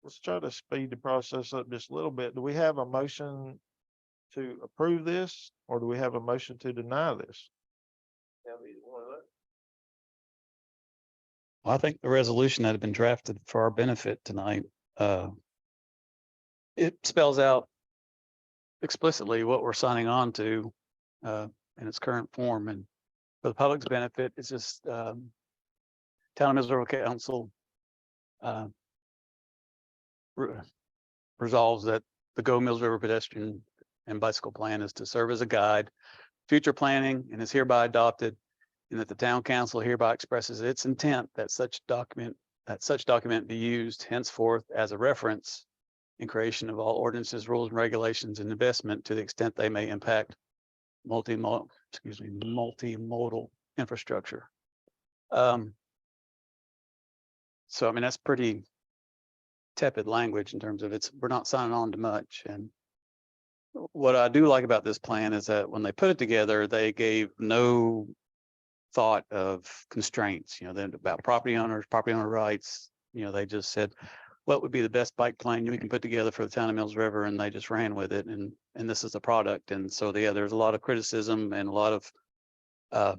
let's try to speed the process up just a little bit. Do we have a motion to approve this, or do we have a motion to deny this? Yeah, either one of those. Well, I think the resolution that had been drafted for our benefit tonight, it spells out explicitly what we're signing on to in its current form. And for the public's benefit, it's just Town of Mills River Council resolves that the Go Mills River pedestrian and bicycle plan is to serve as a guide, future planning, and is hereby adopted, and that the town council hereby expresses its intent that such document be used henceforth as a reference in creation of all ordinances, rules, and regulations and investment to the extent they may impact multimodal infrastructure. So I mean, that's pretty tepid language in terms of we're not signing on to much. And what I do like about this plan is that when they put it together, they gave no thought of constraints, about property owner rights. They just said, what would be the best bike plan we can put together for the town of Mills River? And they just ran with it. And this is the product. And so there's a lot of criticism and a lot of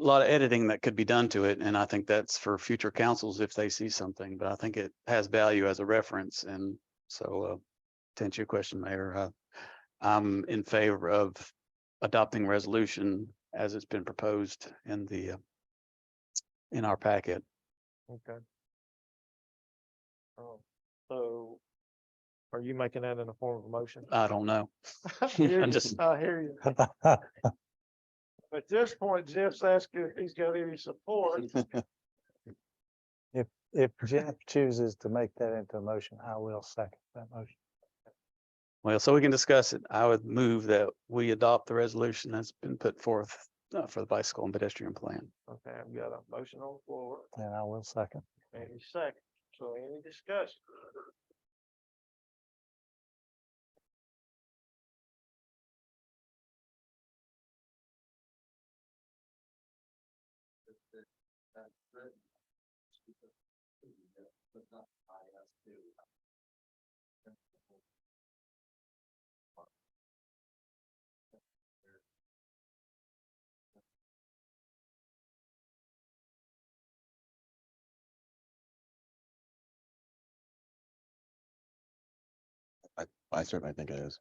lot of editing that could be done to it, and I think that's for future councils if they see something, but I think it has value as a reference, and so, to answer your question, Mayor, I'm in favor of adopting resolution as it's been proposed in the, in our packet. Okay. So are you making that in the form of a motion? I don't know. I hear I'm you. just- I hear you. At this point, Jeff's asking if he's got any support. If Jeff chooses to make that into a motion, I will second that motion. Well, so we can discuss it. I would move that we adopt the resolution that's been put forth for the bicycle and pedestrian plan. Okay, I've got a motion on the floor, And I will second. any second, so any discussion? That's good. But not by us too. I certainly think it is.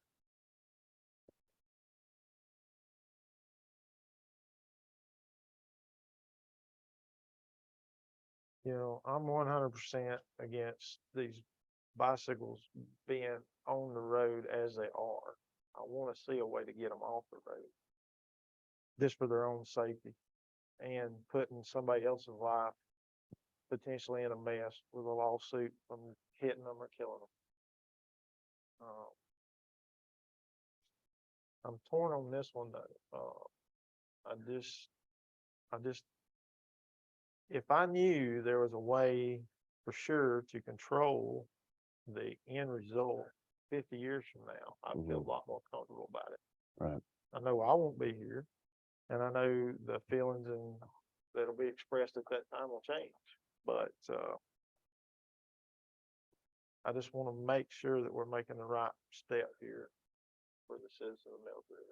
You know, I'm 100% against these bicycles being on the road as they are. I want to see a way to get them off the road. Just for their own safety and putting somebody else's life potentially in a mess with a lawsuit from hitting them or killing them. I'm torn on this one though. I just, if I knew there was a way for sure to control the end result 50 years from now, I'd feel a lot more comfortable about it. Right. I know I won't be here, and I know the feelings and that'll be expressed at that time will change, but, I just want to make sure that we're making the right step here for the citizens of Mills River.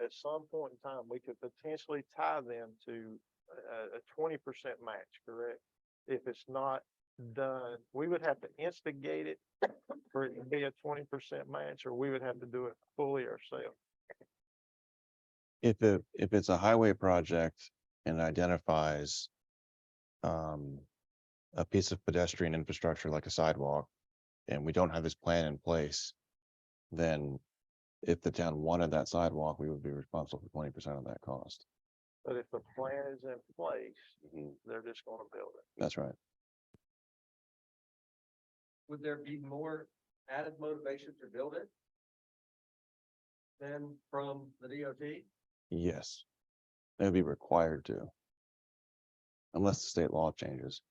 At some point in time, we could potentially tie them to a 20% match, correct? If it's not done, we would have to instigate it for it to be a 20% match, or we would have to do it fully ourselves. If it's a highway project and identifies a piece of pedestrian infrastructure like a sidewalk, and we don't have this plan in place, then if the town wanted that sidewalk, we would be responsible for 20% of that cost. But if the plan is in place, they're just gonna build it. That's right. Would there be more added motivation to build it than from the DOT? Yes. They would be required to. Unless the state law changes.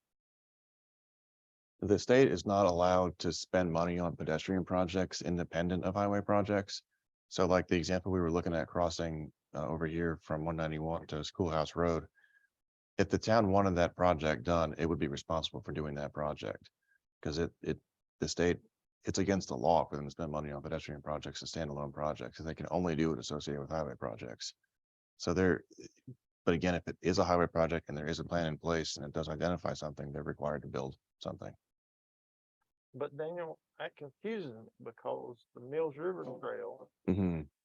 The state is not allowed to spend money on pedestrian projects independent of highway projects. So like the example we were looking at crossing over here from 191 to Schoolhouse Road. If the town wanted that project done, it would be responsible for doing that project. Because the state, it's against the law for them to spend money on pedestrian projects and standalone projects, and they can only do it associated with highway projects. So but again, if it is a highway project and there is a plan in place and it does identify something, they're required to build something. But Daniel, that confuses me because the Mills River Trail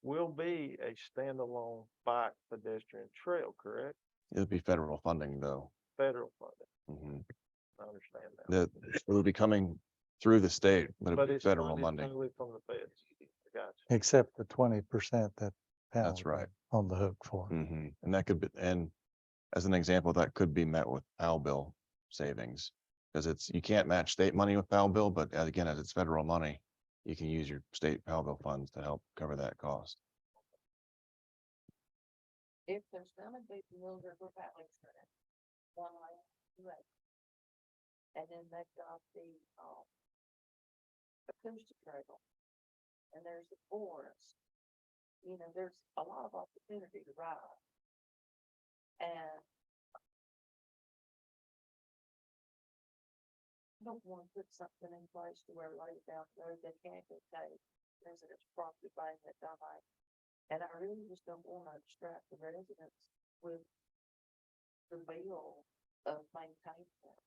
will be a standalone bike pedestrian trail, correct? It'll be federal funding though. Federal funding. I understand that. It will be coming through the state, but it'll But be it's federal funded funding. totally from the feds. I got Except the 20% that. That's Powell's right. On the hook for. And that could be, and as an example, that could be met with PAL bill savings. Because you can't match state money with PAL bill, but again, as it's federal money, you can use your state PAL bill funds to help cover that cost. If there's gonna be Mills River Valley Trail, one lane, two lanes. And then they've got the, acoustic trail. And there's the forest. You know, there's a lot of opportunity to ride. And I don't wanna put something in place to where later down the road they can't go take residents property by that done And I really just don't wanna distract the residents with the bill of maintaining it.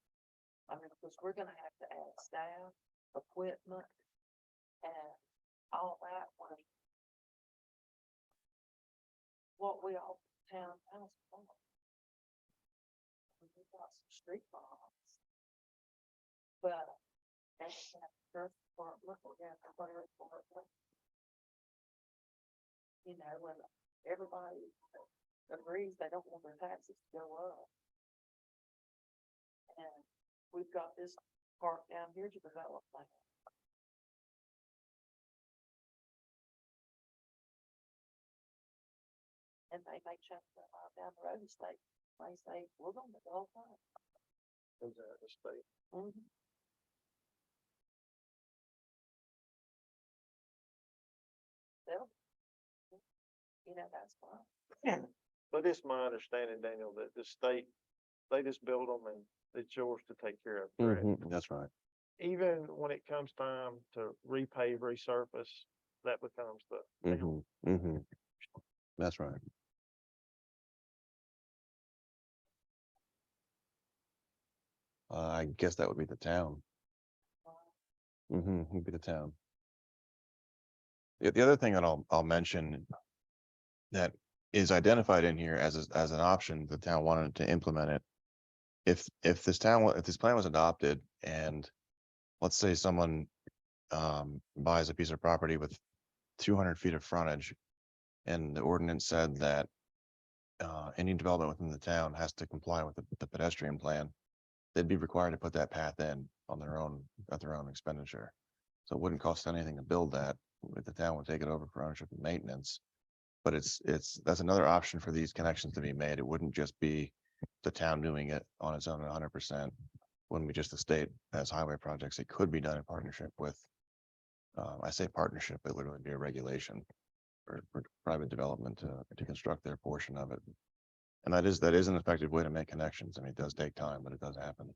I mean, because we're gonna have to add staff, equipment, and all that when what we all town house for. We've got some street bombs. But that's that first department, we got the fire department. You know, when everybody agrees they don't want their taxes to go up. And we've got this park down here to develop land. And they may check that out down the road and state, they say, we're gonna develop that. Is that the state? Mhm. They'll, you know, that's fine. But it's my understanding, Daniel, that the state, they just build them and it's yours to take care of. correct? That's right. Even when it comes time to repave, resurface, that becomes the. That's right. I guess that would be the town. Would be the town. The other thing that I'll mention that is identified in here as an option, the town wanted to implement it. If this plan was adopted and let's say someone buys a piece of property with 200 feet of frontage and the ordinance said that any development within the town has to comply with the pedestrian plan, they'd be required to put that path in on their own, at their own expenditure. So it wouldn't cost anything to build that. The town would take it over for ownership and maintenance. But that's another option for these connections to be made. It wouldn't just be the town doing it on its own 100%. Wouldn't be just the state as highway projects. It could be done in partnership with, I say partnership, it would really be a regulation for private development to construct their portion of it. And that is an effective way to make connections. I mean, it does take time, but it does happen.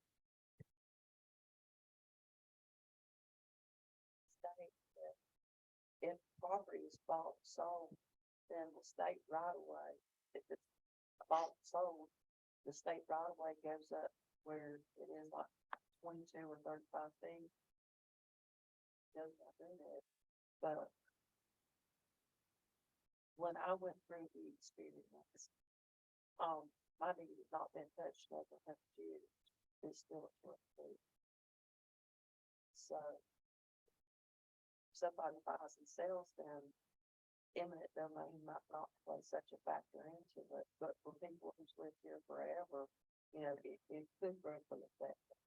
State that if property is bought, and sold, then the state right away, if it's bought, and sold, the state right away goes up where it is like 22 or 35 feet. Goes up in it, but when I went through the experience, my deed has not been touched in over 100 years. It's still at 20 feet. So somebody buys and sells, then eminent domain might not play such a factor into it, but for people who's lived here forever, you know, it could greatly affect them.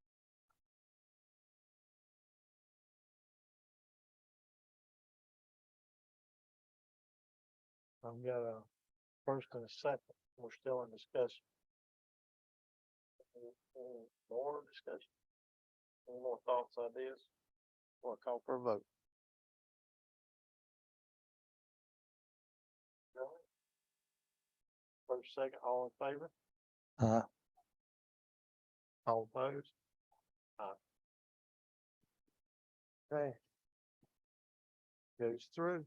I've got a first and a second. We're still in discussion. Any more discussion? Any more thoughts, ideas? Or call for a vote? No? First, second, all in favor? All opposed? Okay. Goes through.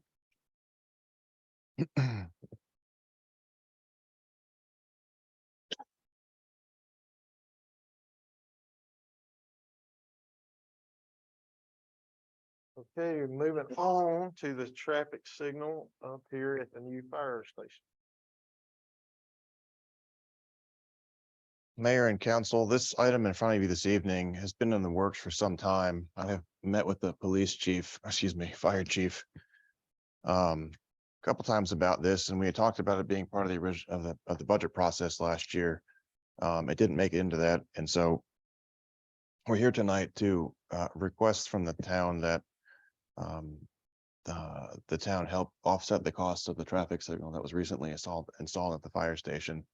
Okay, moving on to the traffic signal up here at the new fire station. Mayor and council, this item in front of you this evening has been in the works for some time. I have met with the fire chief. A couple times about this, and we had talked about it being part of the original of the budget process last year. It didn't make it into that, and so we're here tonight to request from the town that the town help offset the cost of the traffic signal that was recently installed at the fire station.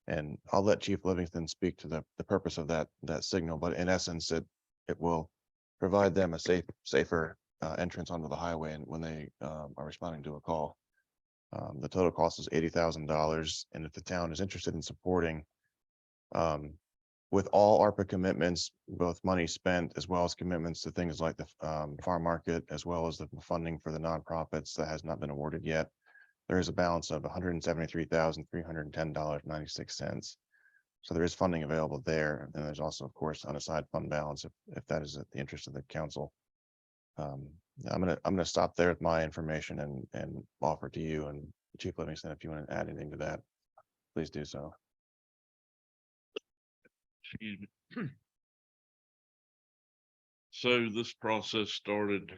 And I'll let Chief Livingston speak to the purpose of that signal, but in essence, it will provide them a safer entrance onto the highway and when they are responding to a call. The total cost is $80,000, and if the town is interested in supporting with all ARPA commitments, both money spent as well as commitments to things like the farm market, as well as the funding for the nonprofits that has not been awarded yet. there is a balance of $173,310.96. So there is funding available there. And there's also, of course, unassigned fund balance if that is at the interest of the council. Yeah, I'm gonna stop there with my information and offer to you and Chief Livingston, if you want to add anything to that, please do so. Excuse me. So this process started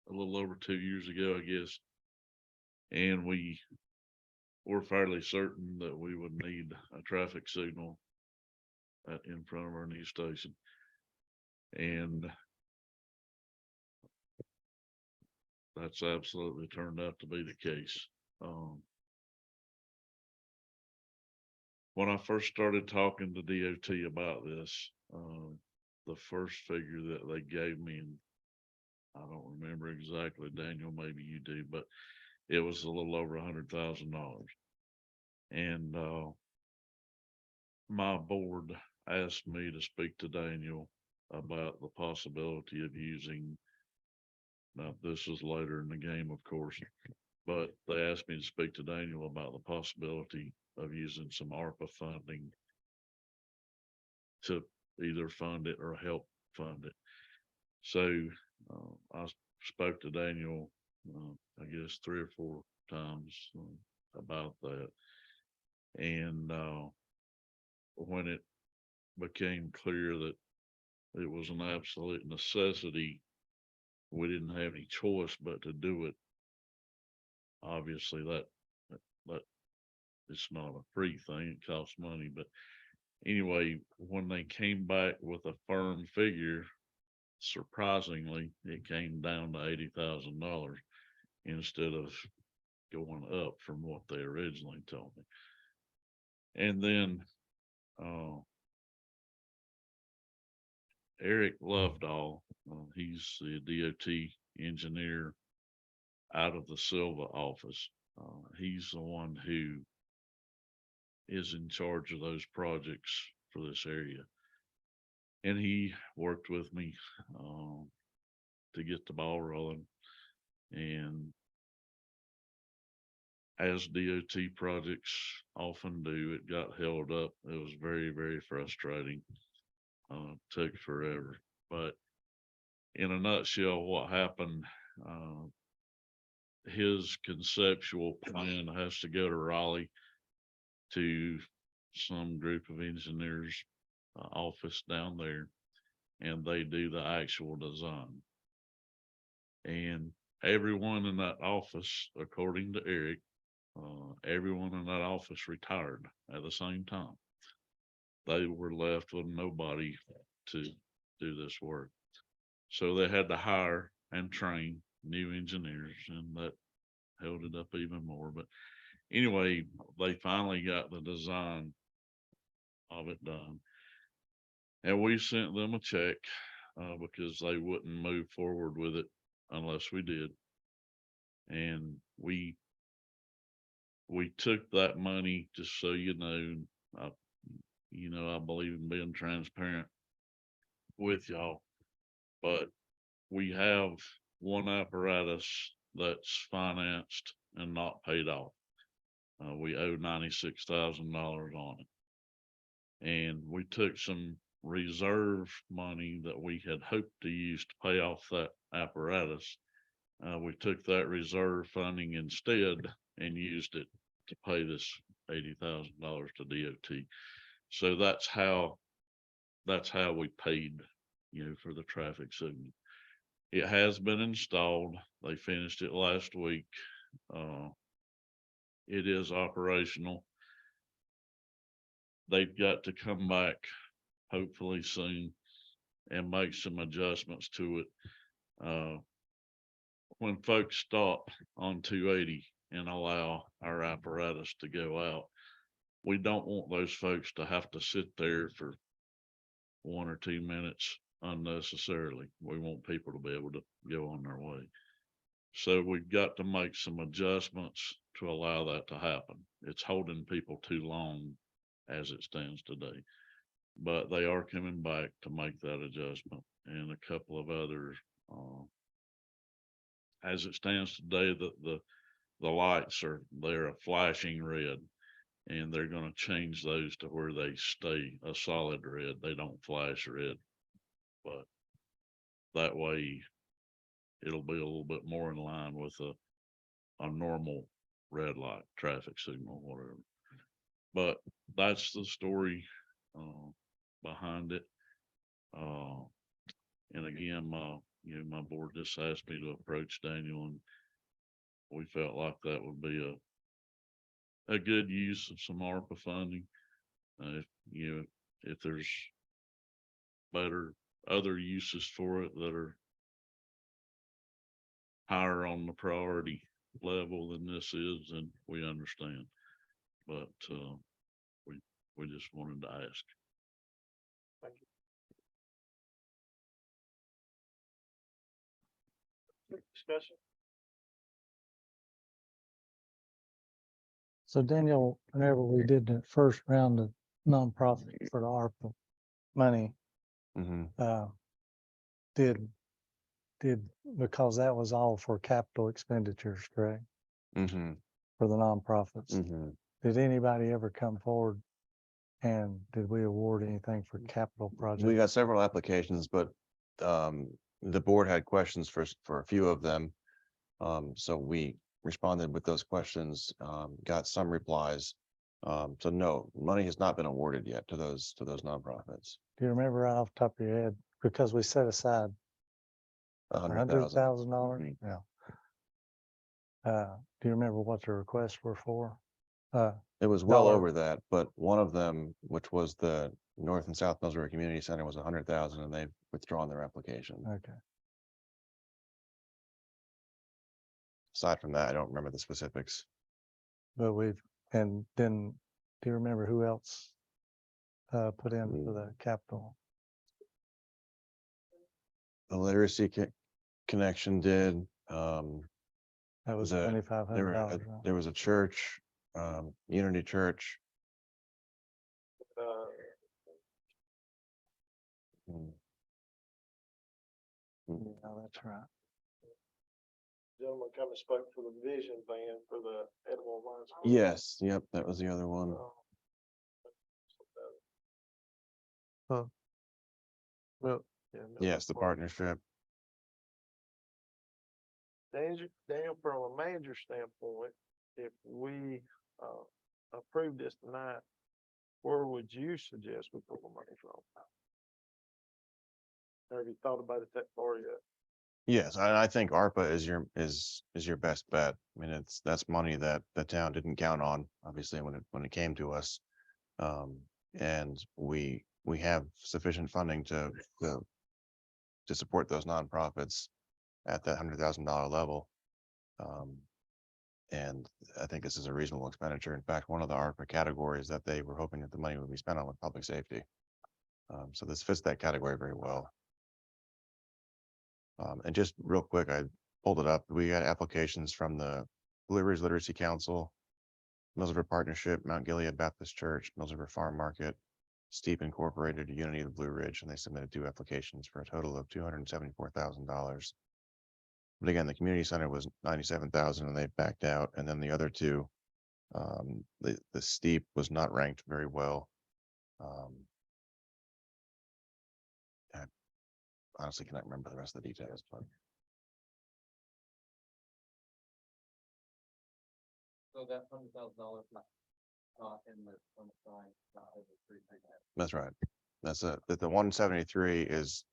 a little over 2 years ago, I guess. And we were fairly certain that we would need a traffic signal in front of our new station. And that's absolutely turned out to be the case. When I first started talking to DOT about this, the first figure that they gave me, and I don't remember exactly, Daniel, maybe you do, but it was a little over $100,000. And my board asked me to speak to Daniel about the possibility of using, now this is later in the game, of course, but they asked me to speak to Daniel about the possibility of using some ARPA funding to either fund it or help fund it. So I spoke to Daniel, I guess 3 or 4 times about that. And when it became clear that it was an absolute necessity, we didn't have any choice but to do it. Obviously that it's not a free thing, it costs money, but anyway, when they came back with a firm figure, surprisingly, it came down to $80,000 instead of going up from what they originally told me. And then Eric Lovedahl, he's the DOT engineer out of the Silva office. He's the one who is in charge of those projects for this area. And he worked with me to get the ball rolling. And as DOT projects often do, it got held up. It was very, very frustrating. Took forever. But in a nutshell, what happened, his conceptual plan has to go to Raleigh to some group of engineers office down there, and they do the actual design. And everyone in that office, according to Eric, everyone in that office retired at the same time. They were left with nobody to do this work. So they had to hire and train new engineers, and that held it up even more. But anyway, they finally got the design of it done. And we sent them a check because they wouldn't move forward with it unless we did. And we took that money, just so you know, I believe in being transparent with y'all, but we have one apparatus that's financed and not paid off. We owe $96,000 on it. And we took some reserve money that we had hoped to use to pay off that apparatus. We took that reserve funding instead and used it to pay this $80,000 to DOT. So that's how we paid, for the traffic signal. It has been installed. They finished it last week. It is operational. They've got to come back hopefully soon and make some adjustments to it. When folks stop on 280 and allow our apparatus to go out, we don't want those folks to have to sit there for 1 or 2 minutes unnecessarily. We want people to be able to go on their way. So we've got to make some adjustments to allow that to happen. It's holding people too long as it stands today, but they are coming back to make that adjustment, and a couple of others. As it stands today, the the lights they're a flashing red. And they're gonna change those to where they stay a solid red. They don't flash red. But that way it'll be a little bit more in line with a normal red light traffic signal, whatever. But that's the story, behind it. And again, my board just asked me to approach Daniel, and we felt like that would be a good use of some ARPA funding. If there's better other uses for it that are higher on the priority level than this is, then we understand. But, we just wanted to ask. Discussion? So Daniel, whenever we did the first round of nonprofit for the ARPA money, Mhm. did, because that was all for capital expenditures, correct? Mhm. For the nonprofits. Mhm. Did anybody ever come forward and did we award anything for capital We projects? got several applications, but the board had questions for a few of them. So we responded with those questions, got some replies. So no, money has not been awarded yet to those nonprofits. Do you remember right off the top of your head? Because we set aside $100,000. Mhm. Yeah. Do you remember what the requests were for? It was well Dollar. over that, but one of them, which was the North and South Missouri Community Center, was 100,000, and they've withdrawn their application. Okay. Aside from that, I don't remember the specifics. But and then, do you remember who else put in for the capital? The Literacy Connection did. That was The- $2,500. There was a church, Unity Church. Mm. Yeah, that's right. Gentleman come and spoke for the vision van for the Edward Lines. Yes, yep, that was the other one. Well, yeah. no, Yes, the well, partnership. Daniel, from a manager standpoint, if we approve this tonight, where would you suggest we pull the money from? Have you thought about it that far yet? Yes, I think ARPA is your best bet. I mean, that's money that the town didn't count on, obviously, when it came to us. And we have sufficient funding to support those nonprofits at that $100,000 level. And I think this is a reasonable expenditure. In fact, one of the ARPA categories that they were hoping that the money would be spent on was public safety. So this fits that category very well. And just real quick, I pulled it up. We got applications from the Blue Ridge Literacy Council, Mills River Partnership, Mount Gilead Baptist Church, Mills River Farm Market, Steep Incorporated, Unity of the Blue Ridge, and they submitted 2 applications for a total of $274,000. But again, the community center was 97,000 and they backed out. And then the other 2, the Steep was not ranked very well. I honestly cannot remember the rest of the details, but So that $100,000 not in the, on the sign, not over 3 things. that's right. That's the 173 is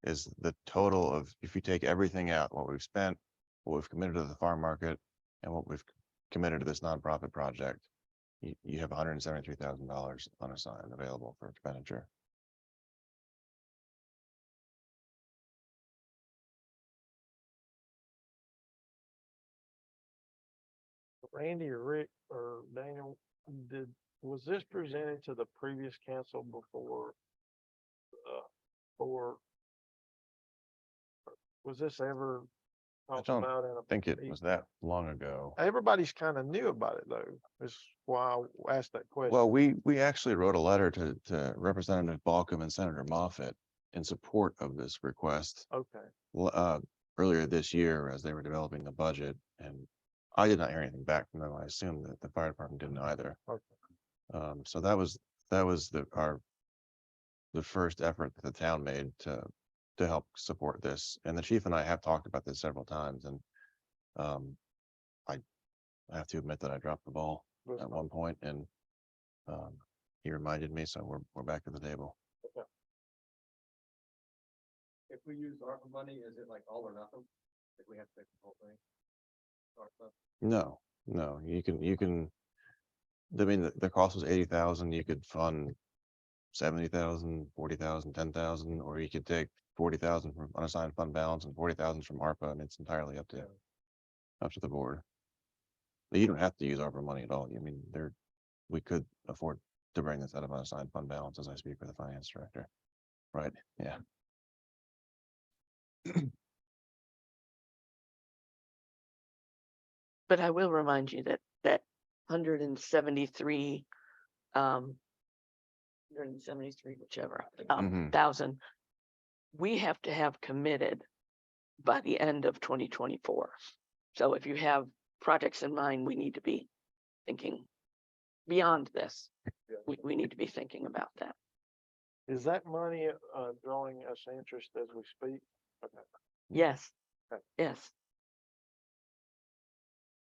the total of, if you take everything out, what we've spent, what we've committed to the farm market, and what we've committed to this nonprofit project, you have $173,000 unassigned available for expenditure. Randy or Rick or Daniel, was this presented to the previous council before? Or was this ever talked don't about in a? I think it was that long ago. Everybody's kind of new about it though, is why I asked that question. Well, we actually wrote a letter to Representative Balkum and Senator Moffett in support of this request Okay, earlier this year as they were developing the budget. And I did not hear anything back from them. I assume that the fire department didn't either. Okay. So that was the first effort that the town made to help support this. And the chief and I have talked about this several times, and I have to admit that I dropped the ball at one point, and he reminded me, so we're back to the table. If we use ARPA money, is it like all or nothing? If we have to take the whole thing? ARPA? No, you can, I mean, the cost was 80,000, you could fund 70,000, 40,000, 10,000, or you could take 40,000 from unassigned fund balance and 40,000 from ARPA, and it's entirely up to the board. You don't have to use ARPA money at all. I mean, we could afford to bring this out of unassigned fund balance as I speak for the finance director. Right, yeah. But I will remind you that 173, 173, whichever, Mhm. thousand, we have to have committed by the end of 2024. So if you have projects in mind, we need to be thinking beyond this. We need to be thinking about that. Is that money, drawing us interest as we speak? Okay. Yes, Okay. yes.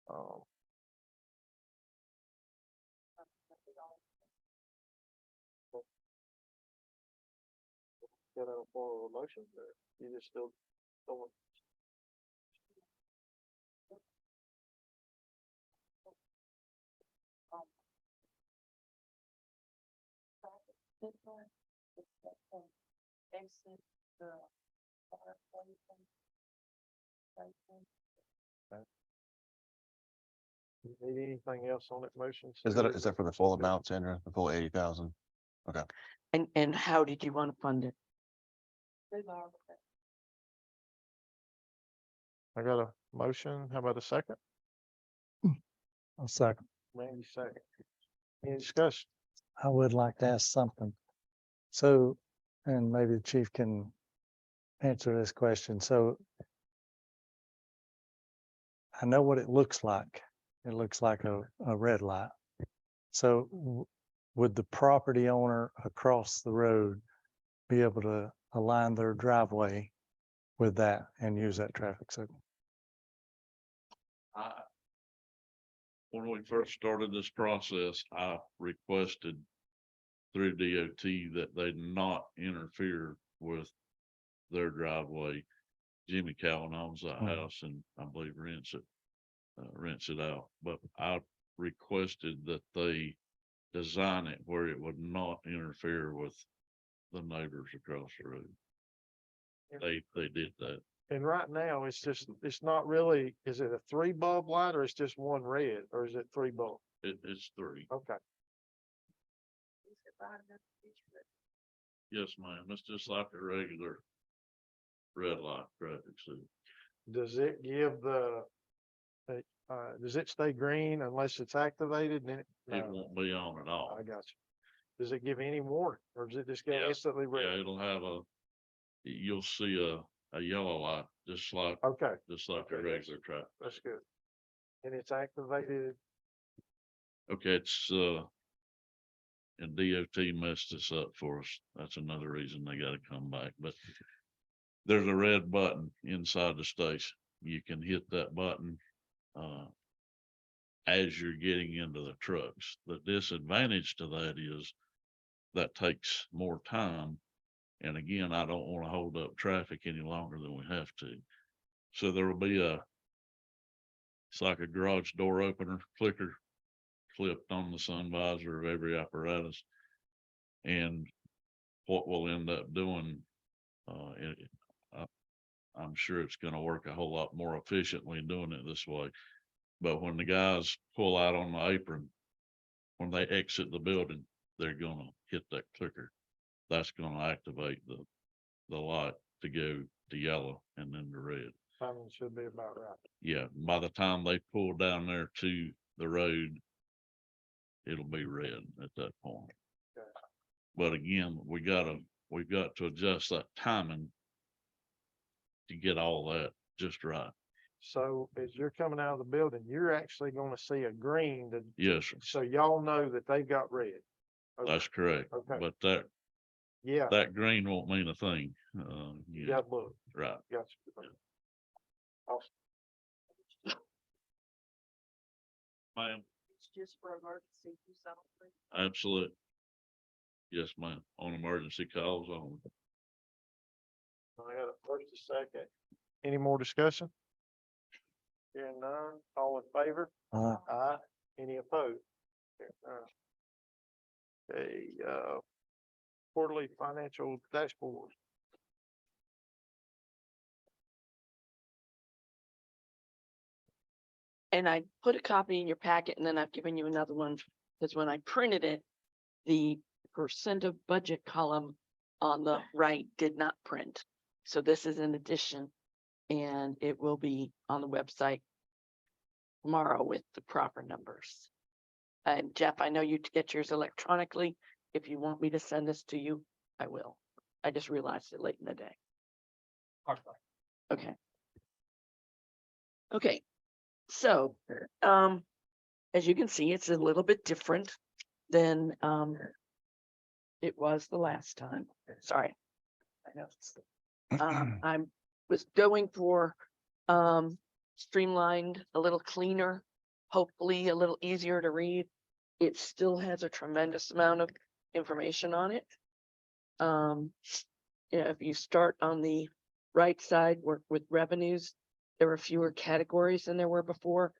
Um, Get a form of a motion, or you just still don't? You need anything else on that motion? Is that for the full amount, Sandra? The full 80,000? Okay. And how did you want to fund it? I got a motion. How about a second? I'll second. Randy, second. Any discussion? I would like to ask something. So, and maybe the chief can answer this question. So I know what it looks like. It looks like a red light. So would the property owner across the road be able to align their driveway with that and use that traffic signal? When we first started this process, I requested through DOT that they not interfere with their driveway. Jimmy Cowan owns that house and I believe rents it out, but I requested that they design it where it would not interfere with the neighbors across the road. They did that. And right now, it's not really, is it a 3 bulb light or it's just one red, or is it 3 bulb? It's 3. Okay. Yes, ma'am. It's just like a regular red light traffic signal. Does it give does it stay green unless it's activated? Then It no, won't be on at all. I got you. Does it give any warning, or does it just go Yeah, instantly Yeah, red? it'll have you'll see a yellow light, just like Okay, a Okay, regular traffic. that's good. And it's activated. Okay, and DOT messed this up for us. That's another reason they gotta come back, but there's a red button inside the station. You can hit that button, as you're getting into the trucks. The disadvantage to that is that takes more time. And again, I don't want to hold up traffic any longer than we have to. So there will be it's like a garage door opener clicker clipped on the sun visor of every apparatus. And what we'll end up doing, I'm sure it's going to work a whole lot more efficiently doing it this way. But when the guys pull out on the apron, when they exit the building, they're going to hit that clicker. That's going to activate the light to go to yellow and then to red. Timing should be about right. Yeah, by the time they pull down there to the road, it'll be red at that point. Okay. But again, we've got to adjust that timing to get all that just right. So as you're coming out of the building, you're actually gonna see a green that, Yes, sir. so y'all know that they've got red. Okay, That's correct. Okay. But Yeah, that green won't mean a thing. you Yeah, got blue, right. got you. Awesome. Ma'am, It's just for emergency use only. absolutely. Yes, ma'am. On emergency calls only. I got a first, a second. Any more discussion? Hearing none, all in favor? Aye. Any opposed? Hearing none. Okay, quarterly financial dashboard. And I put a copy in your packet and then I've given you another one, because when I printed it, the percent of budget column on the right did not print. So this is an addition, and it will be on the website tomorrow with the proper numbers. And Jeff, I know you get yours electronically. If you want me to send this to you, I will. I just realized it late in the day. Okay. Okay, so, as you can see, it's a little bit different than, it was the last time. Sorry. I know. I was going for, streamlined, a little cleaner, hopefully a little easier to read. It still has a tremendous amount of information on it. Yeah, if you start on the right side, work with revenues, there are fewer categories than there were before.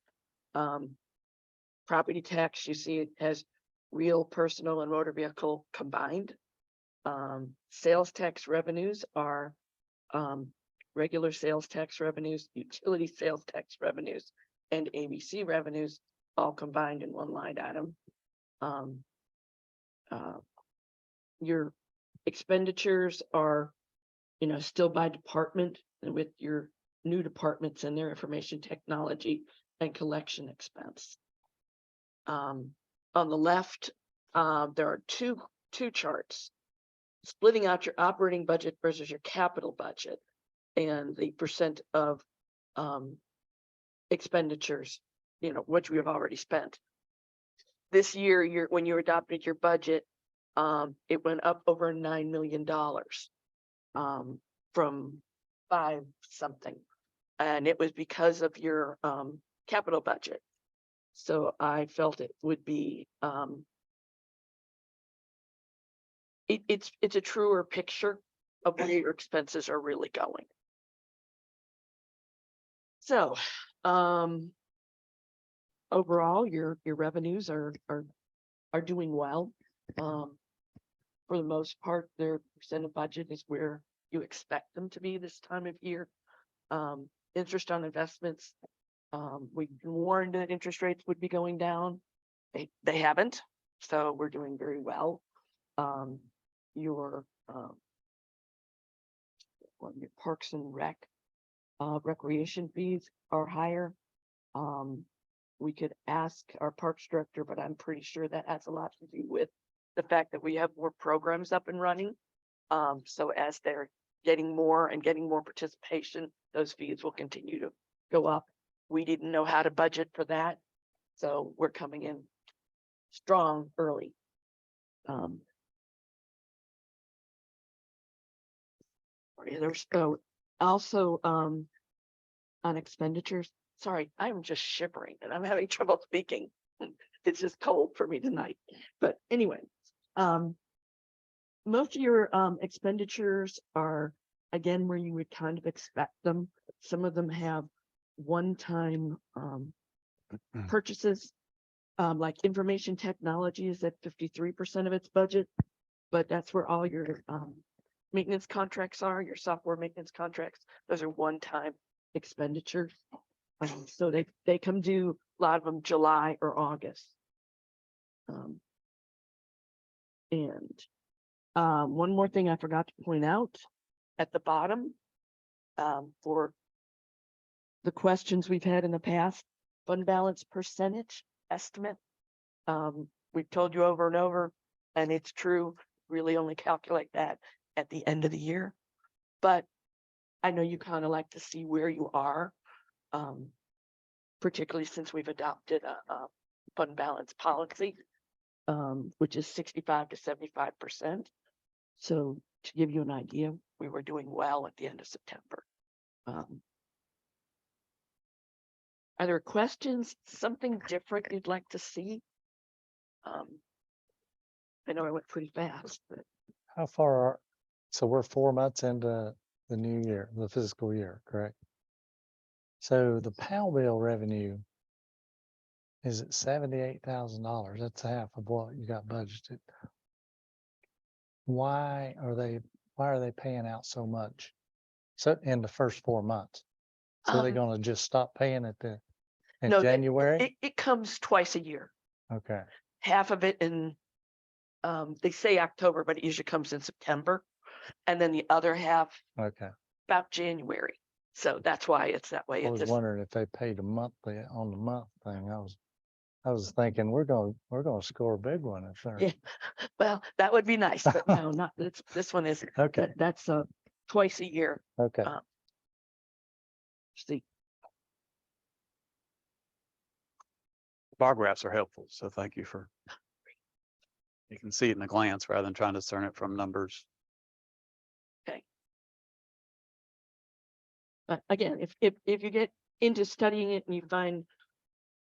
Property tax, you see it has real, personal, and motor vehicle combined. Sales tax revenues are regular sales tax revenues, utility sales tax revenues, and ABC revenues all combined in one line item. Your expenditures are, still by department, and with your new departments and their information technology and collection expense. On the left, there are two charts splitting out your operating budget versus your capital budget and the percent of expenditures, which we have already spent. This year, when you adopted your budget, it went up over $9 million from 5 something. And it was because of your capital budget. So I felt it would be, it's a truer picture of where your expenses are really going. So, overall, your revenues are doing well. For the most part, their percent of budget is where you expect them to be this time of year. Interest on investments, we warned that interest rates would be going down. They haven't, so we're doing very well. Your parks and recreation fees are higher. We could ask our parks director, but I'm pretty sure that has a lot to do with the fact that we have more programs up and running. So as they're getting more participation, those fees will continue to go up. We didn't know how to budget for that, so we're coming in strong early. There's also on expenditures. Sorry, I'm just shivering and I'm having trouble speaking. It's just cold for me tonight. But anyway, most of your expenditures are again where you would kind of expect them. Some of them have one-time purchases, like information technology is at 53% of its budget, but that's where all your maintenance contracts are, your software maintenance contracts. Those are one-time expenditures. So they come due, a lot of them July or August. One more thing I forgot to point out at the bottom, for the questions we've had in the past, fund balance percentage estimate. We've told you over and over, and it's true, really only calculate that at the end of the year. But I know you kind of like to see where you are. Particularly since we've adopted a fund balance policy, which is 65 to 75%. So to give you an idea, we were doing well at the end of September. Are there questions, something different you'd like to see? I know I went pretty fast, but How far are, so we're 4 months into the new year, the fiscal year, correct? So the PAL bill revenue is at $78,000. That's half of what you got budgeted. Why are they paying out so much? So in the first 4 months? So they're Um, gonna just stop paying it in no, January? it comes twice a year. Okay, Half of it in, they say October, but it usually comes in September. And then the other half okay. about January. So that's why it's that way. I It was just, wondering if they paid a monthly on the month thing. I was thinking we're gonna score a big one if they're. Yeah. Well, that would be nice, but no, not this one is, Okay, that's twice a year. okay. See, Bar graphs are helpful, so thank you for. You can see it in a glance rather than trying to discern it from numbers. but again, if you get into studying it and you find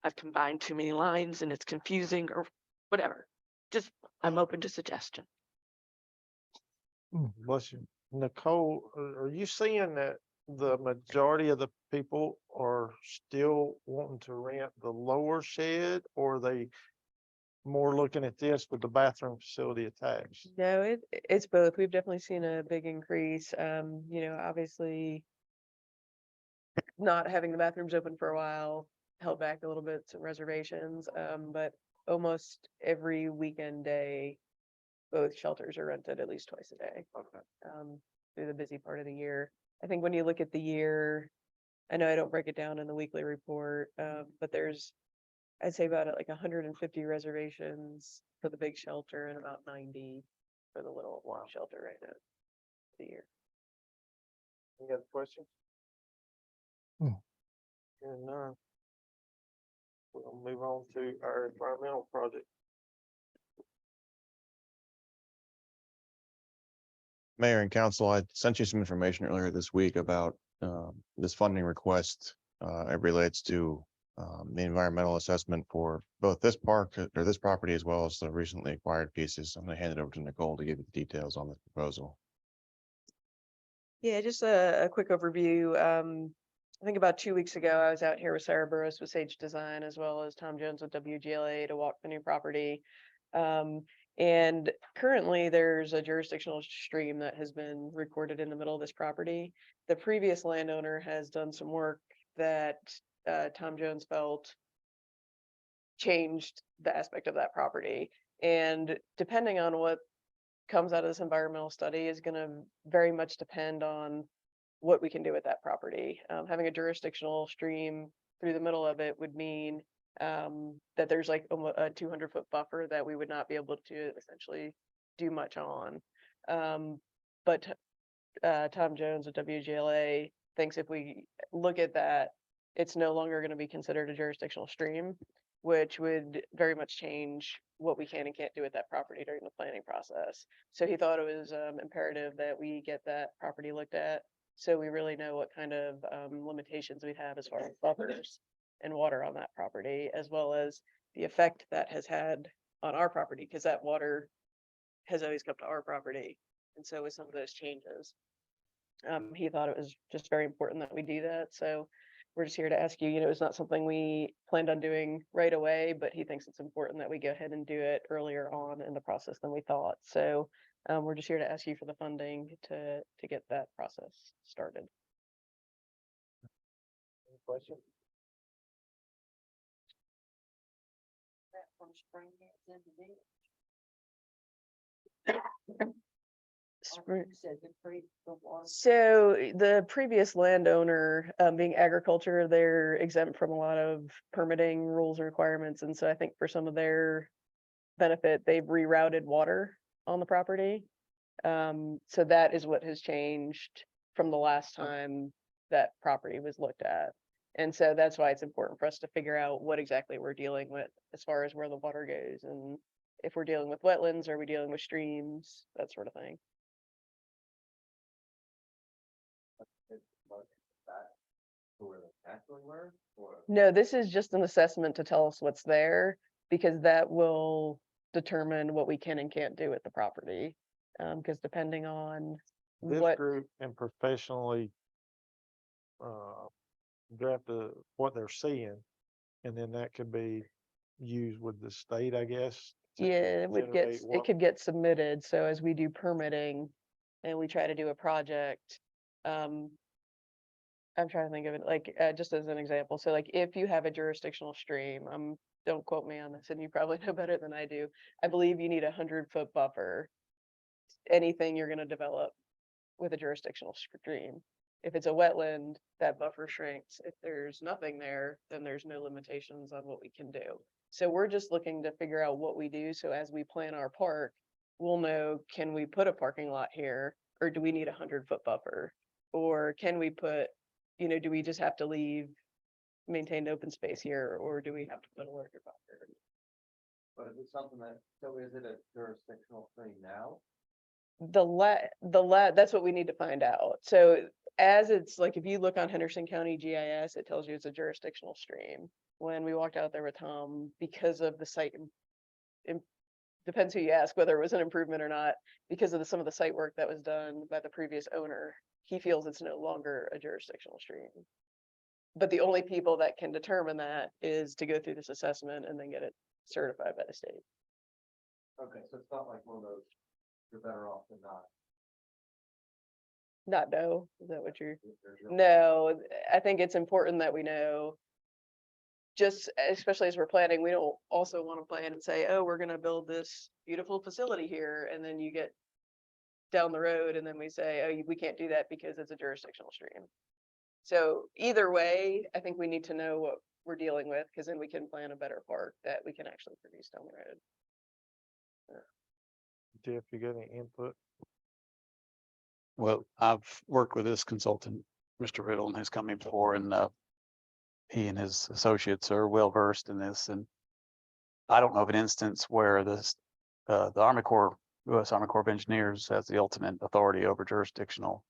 I've combined too many lines and it's confusing or whatever, just, I'm open to suggestion. Bless you. Nicole, are you seeing that the majority of the people are still wanting to rent the lower shed, or are they more looking at this with the bathroom facility attached? No, it's both. We've definitely seen a big increase. Obviously not having the bathrooms open for a while held back a little bit some reservations. But almost every weekend day, both shelters are rented at least twice a day. Okay. Through the busy part of the year. I think when you look at the year, I know I don't break it down in the weekly report, but there's, I'd say about like 150 reservations for the big shelter and about 90 for the little shelter right now. The year. Any other questions? Hmm. Hearing none. We'll move on to our environmental project. Mayor and council, I sent you some information earlier this week about this funding request. It relates to the environmental assessment for both this park or this property as well as the recently acquired pieces. I'm going to hand it over to Nicole to give you the details on the proposal. Yeah, just a quick overview. I think about 2 weeks ago, I was out here with Sarah Burrows with Sage Design as well as Tom Jones with WGLA to walk the new property. And currently there's a jurisdictional stream that has been recorded in the middle of this property. The previous landowner has done some work that Tom Jones felt changed the aspect of that property. And depending on what comes out of this environmental study is going to very much depend on what we can do with that property. Having a jurisdictional stream through the middle of it would mean that there's like a 200-foot buffer that we would not be able to essentially do much on. But Tom Jones with WGLA thinks if we look at that, it's no longer going to be considered a jurisdictional stream, which would very much change what we can and can't do with that property during the planning process. So he thought it was imperative that we get that property looked at, so we really know what kind of limitations we have as far as buffers and water on that property, as well as the effect that has had on our property, because that water has always come to our property. And so with some of those changes, he thought it was just very important that we do that. So we're just here to ask you, it's not something we planned on doing right away, but he thinks it's important that we go ahead and do it earlier on in the process than we thought. So we're just here to ask you for the funding to get that process started. Any questions? That from spring into Spring- You said the free from water. So the previous landowner, being agriculture, they're exempt from a lot of permitting rules and requirements. And so I think for some of their benefit, they've rerouted water on the property. So that is what has changed from the last time that property was looked at. And so that's why it's important for us to figure out what exactly we're dealing with as far as where the water goes, and if we're dealing with wetlands, are we dealing with streams, that sort of thing. Where they actually were, or? No, this is just an assessment to tell us what's there, because that will determine what we can and can't do with the property. Because depending on This what, group and professionally draft what they're seeing, and then that could be used with the state, I guess. to yeah, it would get, generate it what- could get submitted, so as we do permitting and we try to do a project, I'm trying to think of it, like, just as an example, so like, if you have a jurisdictional stream, don't quote me on this, and you probably know better than I do, I believe you need 100-foot buffer. Anything you're gonna develop with a jurisdictional stream. If it's a wetland, that buffer shrinks. If there's nothing there, then there's no limitations on what we can do. So we're just looking to figure out what we do, so as we plan our park, we'll know, can we put a parking lot here, or do we need 100-foot buffer? Or can we put, do we just have to leave maintained open space here, or do we have to put a larger buffer? But is it something that, so is it a jurisdictional thing now? That's what we need to find out. So as it's like, if you look on Henderson County GIS, it tells you it's a jurisdictional stream. When we walked out there with Tom, because of the site, depends who you ask, whether it was an improvement or not, because of some of the site work that was done by the previous owner, he feels it's no longer a jurisdictional stream. But the only people that can determine that is to go through this assessment and then get it certified by the state. Okay, so it's not like one of those, you're better off than not. Not know, is that what you're? if there's real- No, I think it's important that we know. Just especially as we're planning, we don't also want to plan and say, oh, we're gonna build this beautiful facility here, and then you get down the road and then we say, oh, we can't do that because it's a jurisdictional stream. So either way, I think we need to know what we're dealing with, because then we can plan a better park that we can actually produce down the road. Jeff, you got any input? Well, I've worked with this consultant, Mr. Riddle, and his company before, and he and his associates are well versed in this. And I don't know of an instance where this, the Army Corps, U.S. Army Corps of Engineers has the ultimate authority over jurisdictional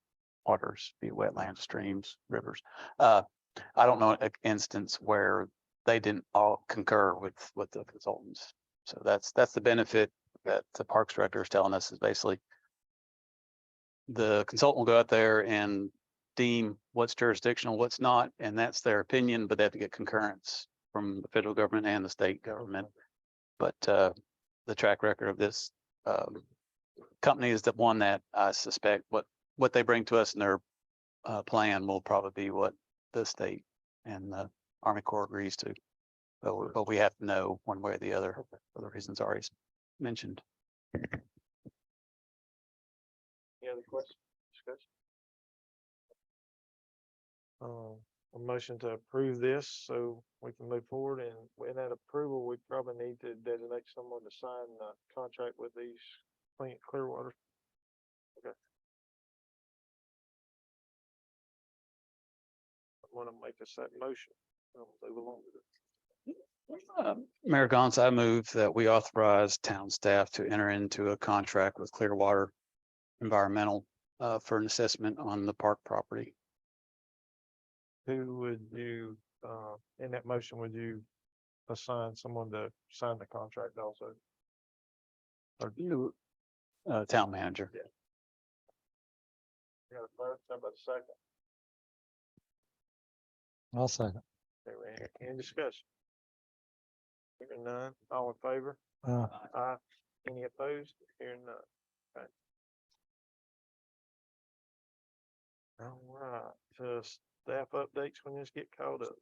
waters, be it wetlands, streams, rivers. I don't know an instance where they didn't all concur with the consultants. So that's the benefit that the Parks Director is telling us, is basically the consultant will go out there and deem what's jurisdictional, what's not, and that's their opinion, but they have to get concurrence from the federal government and the state government. But the track record of this company is the one that I suspect what they bring to us in their plan will probably be what the state and the Army Corps agrees to. But we have to know one way or the other for the reasons already mentioned. Any other questions, discussion? A motion to approve this so we can move forward, and in that approval, we probably need to designate someone to sign the contract with these Clearwater. Okay. I want to make a set motion. I'll move along with it. Mayor Gauntz, I move that we authorize town staff to enter into a contract with Clearwater Environmental for an assessment on the park property. Who would you, in that motion, would you assign someone to sign the contract also? Town manager. You got a first, how about a second? I'll second. Okay, Randy, any discussion? Hearing none, all in favor? Uh, Aye. Any opposed? Hearing none. Okay. All right, so staff updates when this get caught up.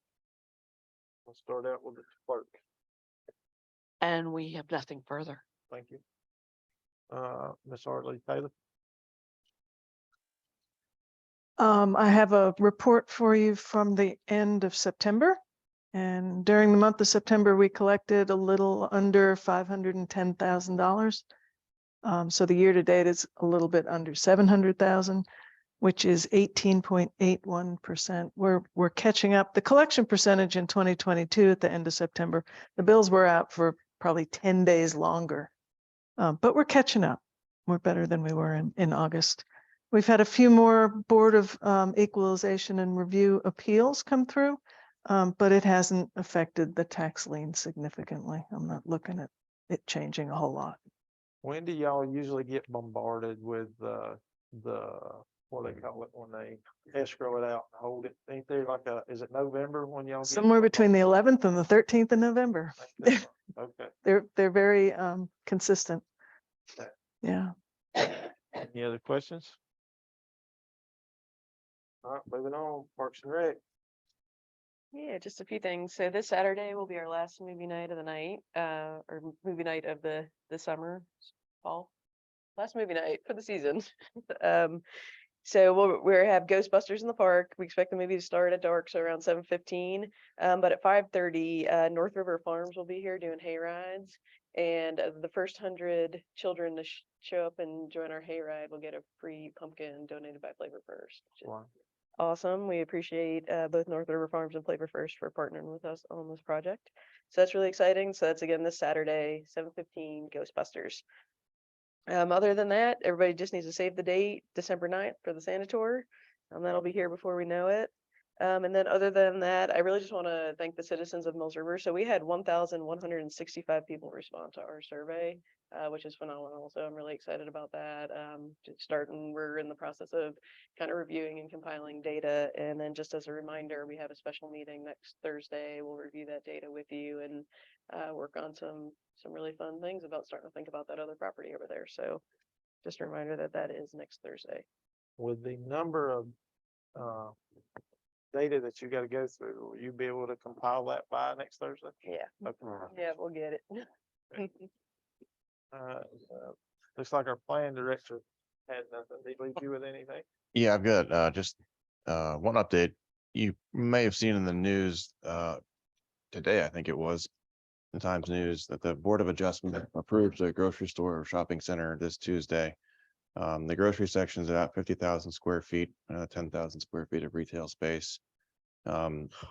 We'll start out with the clerk. And we have nothing further. Thank you. Ms. Hartley Taylor. I have a report for you from the end of September. And during the month of September, we collected a little under $510,000. So the year to date is a little bit under 700,000. which is 18.81%. We're catching up. The collection percentage in 2022 at the end of September, the bills were out for probably 10 days longer. But we're catching up. We're better than we were in August. We've had a few more Board of Equalization and Review appeals come through, but it hasn't affected the tax lien significantly. I'm not looking at it changing a whole lot. When do y'all usually get bombarded with what they call it when they escrow it out and hold it? Ain't there like is it November when y'all? get Somewhere between the 11th and the 13th of November. bombarded? Okay. They're very consistent. Okay. Yeah. Any other questions? All right, moving on, Parks and Rec. Yeah, just a few things. So this Saturday will be our last movie night of the night, or movie night of the summer, fall. Last movie night for the season. So we'll have Ghostbusters in the park. We expect the movie to start at dark, so around 7:15. But at 5:30, North River Farms will be here doing hay rides. And the first 100 children to show up and join our hay ride will get a free pumpkin donated by Flavor First, which is Wow. awesome. We appreciate both North River Farms and Flavor First for partnering with us on this project. So that's really exciting. So that's again this Saturday, 7:15, Ghostbusters. Other than that, everybody just needs to save the date, December 9th for the Santa Tour. That'll be here before we know it. And then other than that, I really just want to thank the citizens of Mills River. So we had 1,165 people respond to our survey, which is phenomenal. So I'm really excited about that. We're in the process of kind of reviewing and compiling data. And then just as a reminder, we have a special meeting next Thursday. We'll review that data with you and work on some really fun things about starting to think about that other property over there. So just a reminder that that is next Thursday. With the number of data that you got to go through, will you be able to compile that by next Thursday? Yeah. Okay. Yeah, we'll get it. Looks like our plan director had nothing. Did he leave you with anything? Yeah, I've got just one update. You may have seen in the news today, I think it was, the Times News, that the Board of Adjustment approved a grocery store or shopping center this Tuesday. The grocery section is about 50,000 square feet, 10,000 square feet of retail space.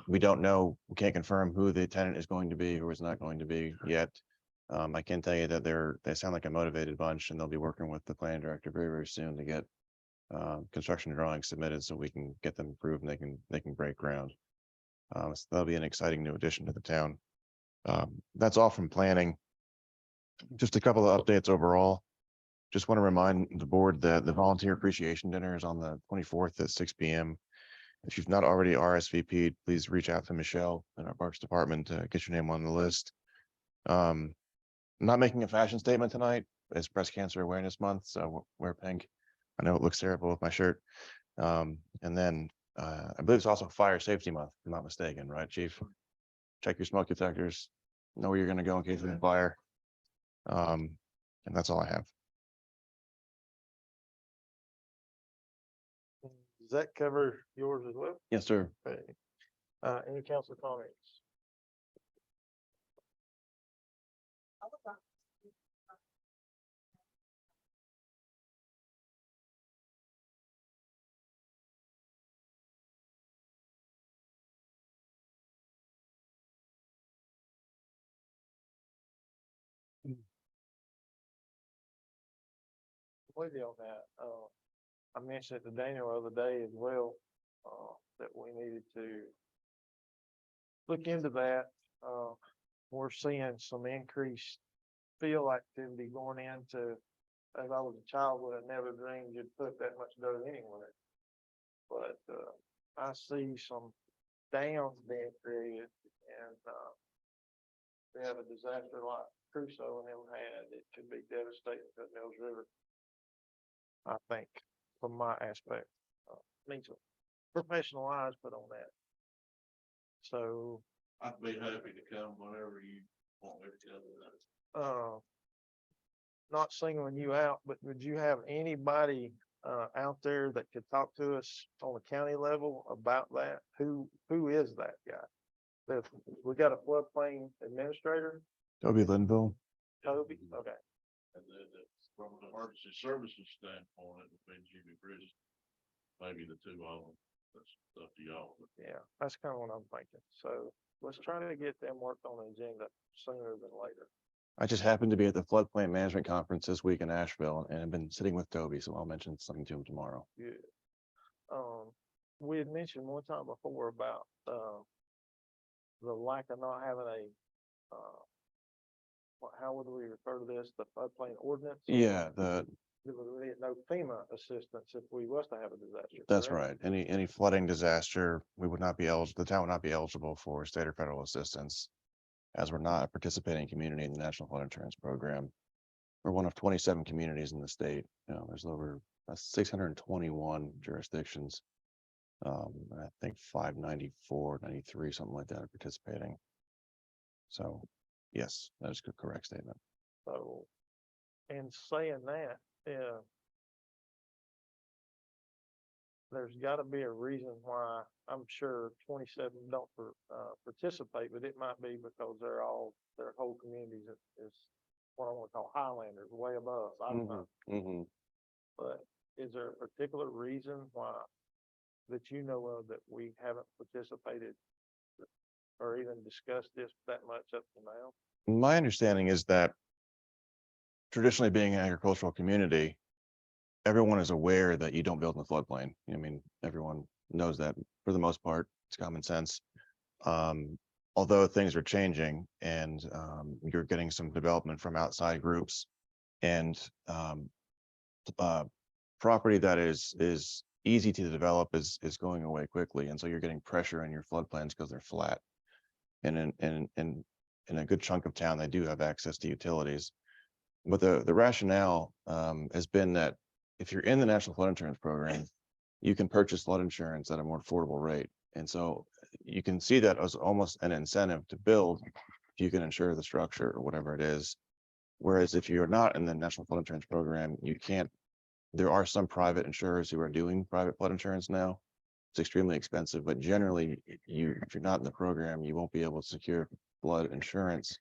We don't know, we can't confirm who the tenant is going to be, who is not going to be yet. I can tell you that they sound like a motivated bunch, and they'll be working with the planning director very, very soon to get construction drawings submitted so we can get them approved and they can break ground. So that'll be an exciting new addition to the town. That's all from planning. Just a couple of updates overall. Just want to remind the board that the volunteer appreciation dinner is on the 24th at 6 p.m. If you've not already RSVP'd, please reach out to Michelle in our Parks Department to get your name on the list. I'm not making a fashion statement tonight. It's Breast Cancer Awareness Month, so wear pink. I know it looks terrible with my shirt. And then I believe it's also Fire Safety Month, if I'm not mistaken, right, Chief? Check your smoke detectors, know where you're going to go in case of a fire. And that's all I have. Does that cover yours as well? Yes, sir. Okay. Any council comments? With you on that. I mentioned it to Daniel the other day as well, that we needed to look into that. We're seeing some increased field activity going into, as I was a child, would have never dreamed you'd put that much dirt anywhere. But, I see some dams being created and, we have a disaster like Crusoe and them had, it could be devastating to Mills River. I think, from my aspect, needs a professional eyes put on that. So, I'd be happy to come whenever you want me to come. not singling you out, but would you have anybody out there that could talk to us on the county level about that? Who is that guy? We got a floodplain administrator, Toby Linville. Toby, okay. And then from an emergency services standpoint, it would be Jimmy Bridges. maybe the two of them. That's up to y'all. But Yeah, that's kind of what I'm thinking. So let's try to get them worked on the agenda sooner than later. I just happened to be at the floodplain management conference this week in Asheville and I've been sitting with Toby, so I'll mention something to him tomorrow. Good. We had mentioned one time before about, the lack of not having a, how would we refer to this? The floodplain ordinance? Yeah, There would be no FEMA assistance if we was to have a disaster. that's correct? right. Any flooding disaster, we would not be eligible, the town would not be eligible for state or federal assistance. As we're not a participating community in the National Flood Insurance Program. We're one of 27 communities in the state. You know, there's over 621 jurisdictions. I think 594, 93, something like that are participating. So, yes, that is a correct statement. So, in saying that, there's gotta be a reason why, I'm sure 27 don't participate, but it might be because their whole communities is what I wanna call Highlanders, way above, I don't know. But is there a particular reason why that you know of that we haven't participated or even discussed this that much up to now? My understanding is that traditionally being an agricultural community, everyone is aware that you don't build in the floodplain. I mean, everyone knows that for the most part, it's common sense. Although things are changing and you're getting some development from outside groups and property that is easy to develop is going away quickly. And so you're getting pressure on your floodplains because they're flat. And in a good chunk of town, they do have access to utilities. But the rationale has been that if you're in the National Flood Insurance Program, you can purchase flood insurance at a more affordable rate. And so you can see that as almost an incentive to build if you can insure the structure or whatever it is. Whereas if you're not in the National Flood Insurance Program, you can't. There are some private insurers who are doing private flood insurance now. It's extremely expensive, but generally if you're not in the program, you won't be able to secure flood insurance,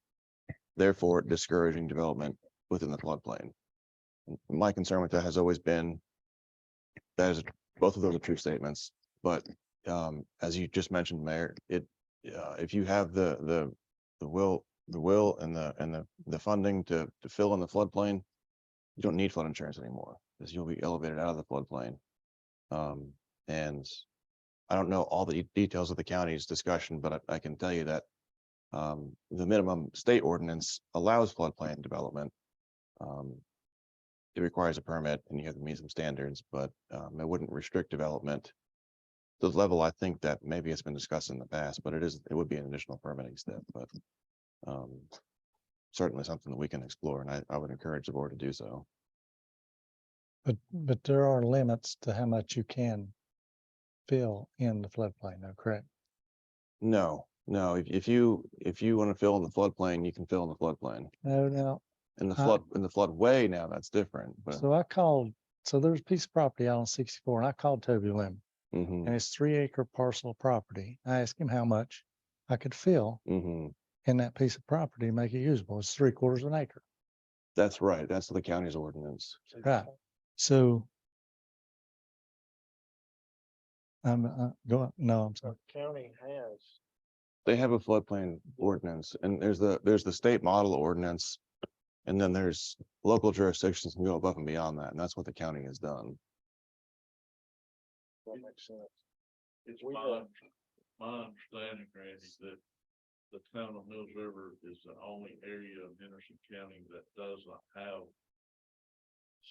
therefore discouraging development within the floodplain. My concern with that has always been that is both of those are true statements, but as you just mentioned, Mayor, if you have the will and the funding to fill in the floodplain, you don't need flood insurance anymore because you'll be elevated out of the floodplain. And I don't know all the details of the county's discussion, but I can tell you that the minimum state ordinance allows floodplain development. It requires a permit and you have to meet some standards, but it wouldn't restrict development. The level I think that maybe it's been discussed in the past, but it would be an additional permitting step, but certainly something that we can explore, and I would encourage the board to do so. But there are limits to how much you can fill in the floodplain, though, correct? No, if you want to fill in the floodplain, you can fill in the floodplain. No. In the floodway now, that's different, but. So there's a piece of property out on 64 and I called Toby Lemon Mhm, and it's 3-acre parcel of property. I asked him how much I could fill mhm. in that piece of property to make it usable. It's 3/4 of an acre. That's right. That's the county's ordinance. Right. So. I'm sorry. The county has, They have a floodplain ordinance and there's the state model ordinance. And then there's local jurisdictions can go above and beyond that. And that's what the county has done. that makes sense. it's We my understanding, Randy, that the town of Mills River is the only area of Henderson County that does not have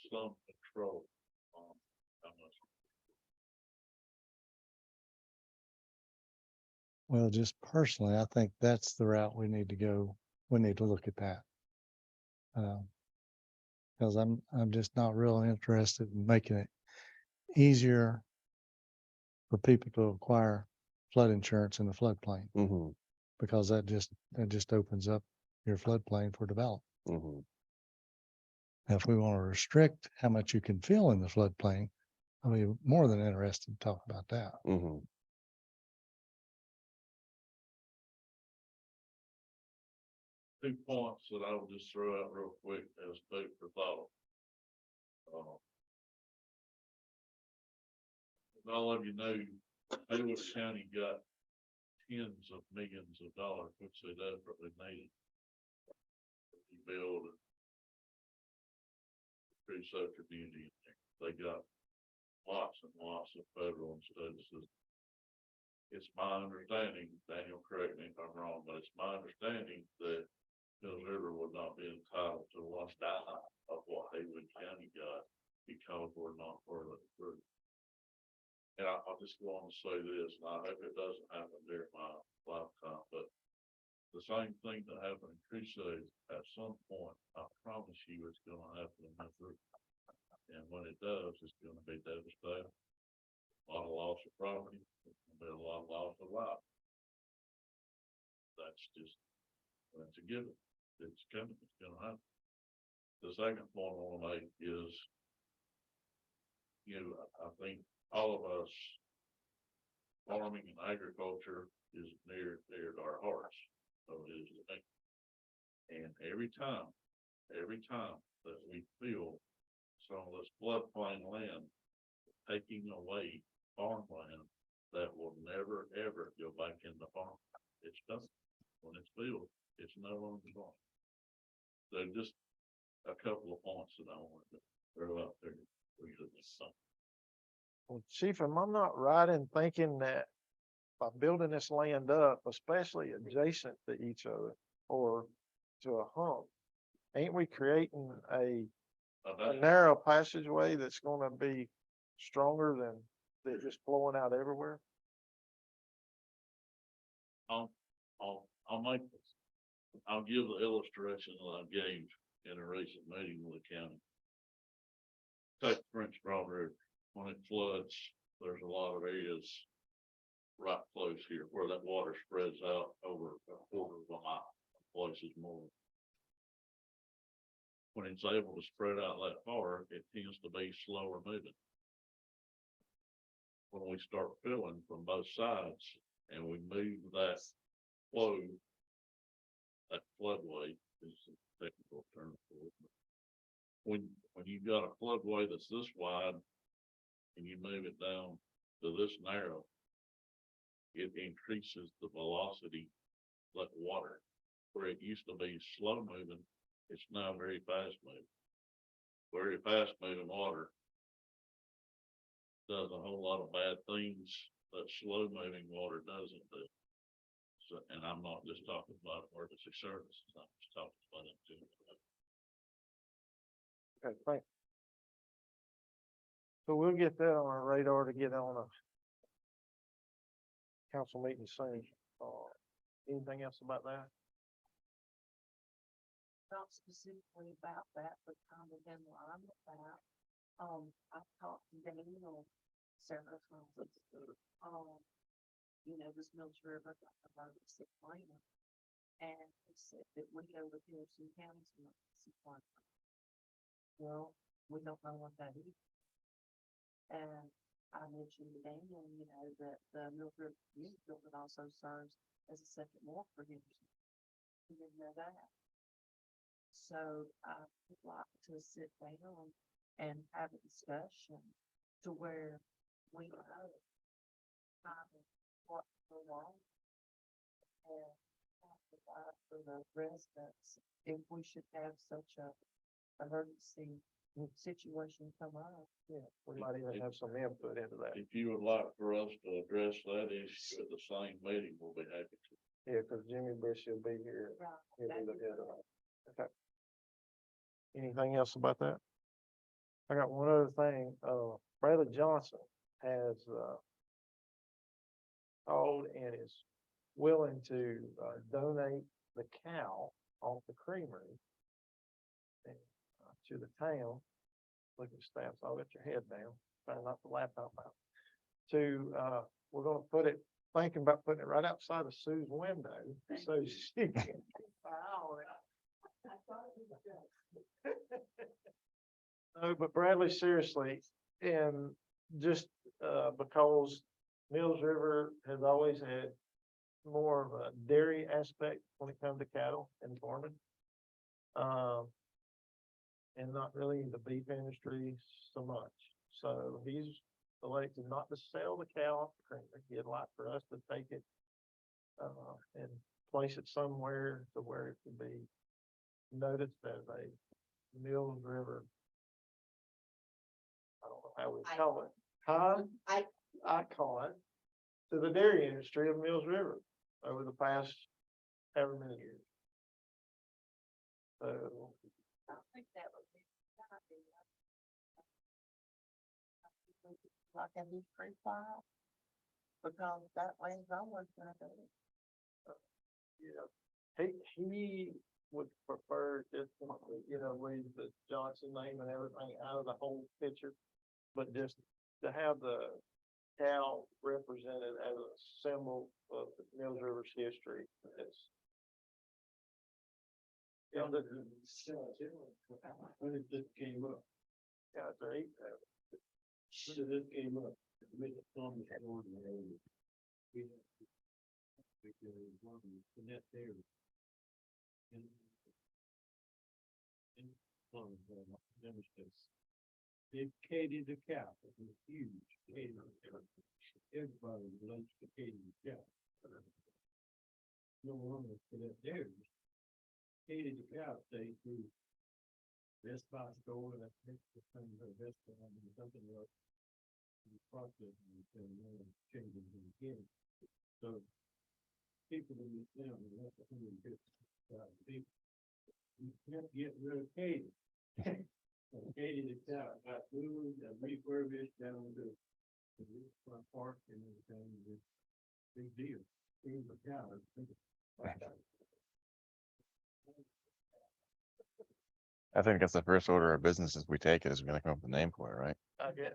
slum control on how much. Well, just personally, I think that's the route we need to go. We need to look at that. Because I'm just not real interested in making it easier for people to acquire flood insurance in the floodplain, Mhm, because that just opens up your floodplain for development. mhm. Now, if we want to restrict how much you can fill in the floodplain, I'll be more than interested to talk about that. Mhm. Two points that I will just throw out real quick as food for thought. all of you know, Haywood County got tens of millions of dollars, which they desperately needed. To build a pretty safe community in there. They got lots and lots of federal and state assistance. It's my understanding, Daniel, correct me if I'm wrong, but it's my understanding that Mills River would not be entitled to one dime of what Haywood County got because we're not further through. And I'll just go on to say this, and I hope it doesn't happen during my lifetime, but the same thing that happened in Crusade, at some point, I promise you it's gonna happen in Mills River. And when it does, it's gonna be devastating. A lot of loss of property, it's gonna be a lot of loss of life. That's a given. It's coming, it's gonna happen. The second point I wanna make is, I think all of us, farming and agriculture is near to our hearts. So it is to me. And every time that we feel some of this floodplain land taking away farmland that will never, ever go back into farm. It's done. When it's built, it's no longer gone. So just a couple of points that I wanted to throw out there for you to discuss. Well, Chief, am I not right in thinking that by building this land up, especially adjacent to each other or to a hump, ain't we creating a narrow passageway that's gonna be stronger than just flowing out everywhere? I'll make this. I'll give the illustration that I gave in a recent meeting with the county. Take French Broad River, when it floods, there's a lot of areas right close here where that water spreads out over a quarter of a mile, places more. When it's able to spread out that far, it tends to be slower moving. When we start filling from both sides and we move that flow, that floodway is a technical term for it. When you've got a floodway that's this wide and you move it down to this narrow, it increases the velocity of that water. Where it used to be slow moving, it's now very fast moving. Very fast moving water does a whole lot of bad things that slow moving water doesn't do. So, and I'm not just talking about emergency services, I'm just talking about it too. Okay, thank you. So we'll get that on our radar to get on a council meeting soon. Anything else about that? Not specifically about that, but kind of in line with that. I've talked to Daniel several times. This Mills River got the emergency plan. And he said that we go with Harrison County's emergency plan. Well, we don't know what that is. And I mentioned to Daniel, that the Mills River Community Building also serves as a second ward for Henderson. He didn't know that. So I would like to sit down and have a discussion to where we know kind of what's going on. And provide for the residents, if we should have such a emergency situation come up. Yeah, we might even have some input into that. If you would like for us to address that issue at the same meeting, we'll be happy to. Yeah, because Jimmy Bush will be here. Right. He'll be That'd the be head of good. it. Okay. Anything else about that? I got one other thing. Bradley Johnson has called and is willing to donate the cow off the creamery to the town. Look at staff, so I'll let your head down, trying not to laugh out loud. We're gonna put it, thinking about putting it right outside of Sue's window, so she can. No, but Bradley, seriously, and just because Mills River has always had more of a dairy aspect when it comes to cattle and farming. And not really the beef industry so much. So he's elected not to sell the cow off the creamery. He'd like for us to take it and place it somewhere to where it could be noticed as a Mills River. I don't know how we call it. Huh? Icon to the dairy industry of Mills River over the past however many years. So, I think that would be. Like a history file, because that way someone's gonna do it. he would prefer just, leave the Johnson name and everything out of the whole picture. But just to have the cow represented as a symbol of Mills River's history is. When did this came up? Yeah, great. When did this came up? Make it some ordinary. That there. If Katie the cow, it was huge. Everybody loves the Katie the cow. No longer for that there. Katie the cow stayed through. Best Buy store, that makes the thing the best one, and something else. The process and changes in the game. So people in this town, that's 150,000 people. You can't get rid of Katie. Katie the cow got moved and refurbished down to the front park and everything. It's a big deal. Katie the cow. I think that's the first order of business as we take it, is we're gonna come up with a name for it, right? I guess,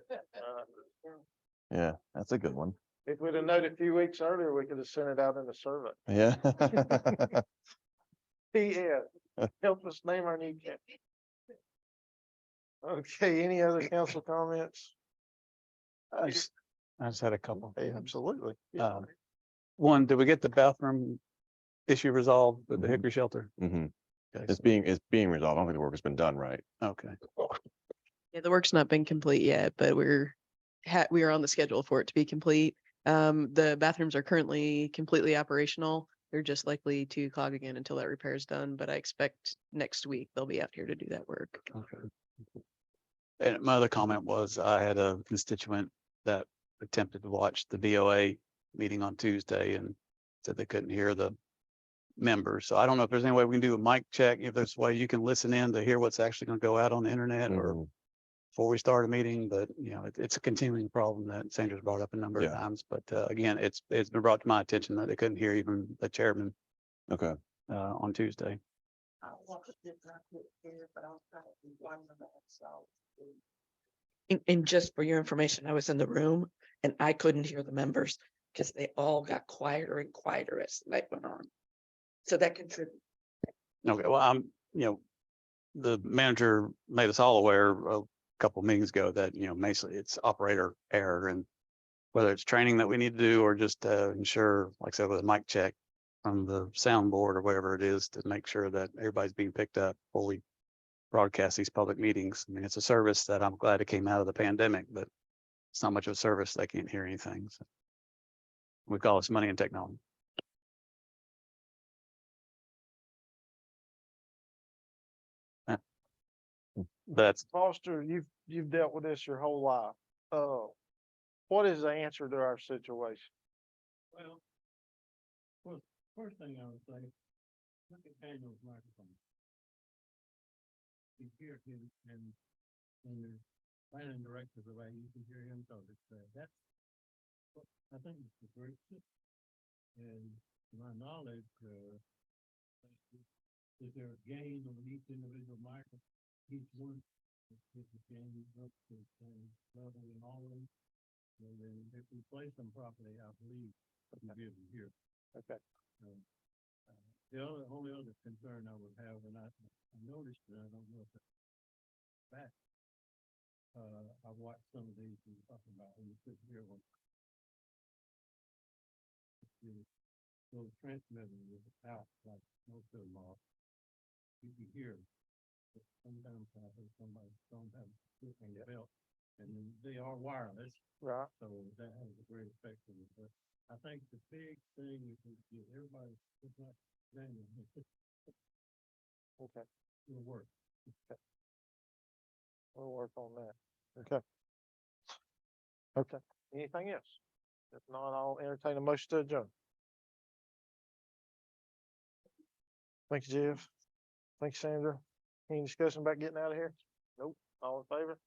Yeah, that's a good one. if we'd have known it a few weeks earlier, we could have sent it out in the survey. Yeah. P.S. Help us name our new cat. Okay, any other council comments? I just had a couple. Hey, absolutely. One, did we get the bathroom issue resolved with the Mhm. Hickory shelter? Mhm. Okay, It's being resolved. I don't think the work has been done right. okay. Yeah, the work's not been complete yet, but we are on the schedule for it to be complete. The bathrooms are currently completely operational. They're just likely to clog again until that repair is done, but I expect next week they'll be out here to do that work. Okay. And my other comment was I had a constituent that attempted to watch the BOA meeting on Tuesday and said they couldn't hear the members. So I don't know if there's any way we can do a mic check, if there's a way you can listen in to hear what's actually going to go out on the internet or Mhm. before we start a meeting, but it's a continuing problem that Sandra's brought up a number of Yeah. times. But again, it's been brought to my attention that they couldn't hear even the chairman Okay. on Tuesday. I want to get that here, but I'll try to do one of that, so. And just for your information, I was in the room and I couldn't hear the members because they all got quieter and quieter as the night went on. So that contributed. Okay, well, the manager made us all aware a couple of meetings ago that, basically it's operator error, and whether it's training that we need to do or just ensure, like I said, with a mic check from the soundboard or whatever it is to make sure that everybody's being picked up before we broadcast these public meetings. I mean, it's a service that I'm glad it came out of the pandemic, but it's not much of a service. They can't hear anything. So we call this money and technology. That's Foster, you've dealt with this your whole life. What is the answer to our situation? Well, first thing I would say, look at Daniel's microphone. You hear him and the planning director, the way you can hear him talk, that's, I think it's a great system. And to my knowledge, is there a gain on each individual microphone? Each one is a gain up to the same level in all of them. And then if we place them properly, I believe we'll be able to hear. Okay. The only other concern I would have, and I noticed, and I don't know if it's back. I've watched some of these you're talking about when you couldn't hear one. Those transmitters is out, like most of them are. You can hear them. But sometimes I heard somebody don't have a foot on the belt. And they are wireless, Right. so that has a great effect on it. But I think the big thing is to get everybody, it's like, Daniel, Okay, it'll work. we'll work on that. Okay. Okay, anything else? If not, I'll entertain a motion to adjourn. Thank you, Jeff. Thanks, Sandra. Any discussion about getting out of here? Nope. All in favor?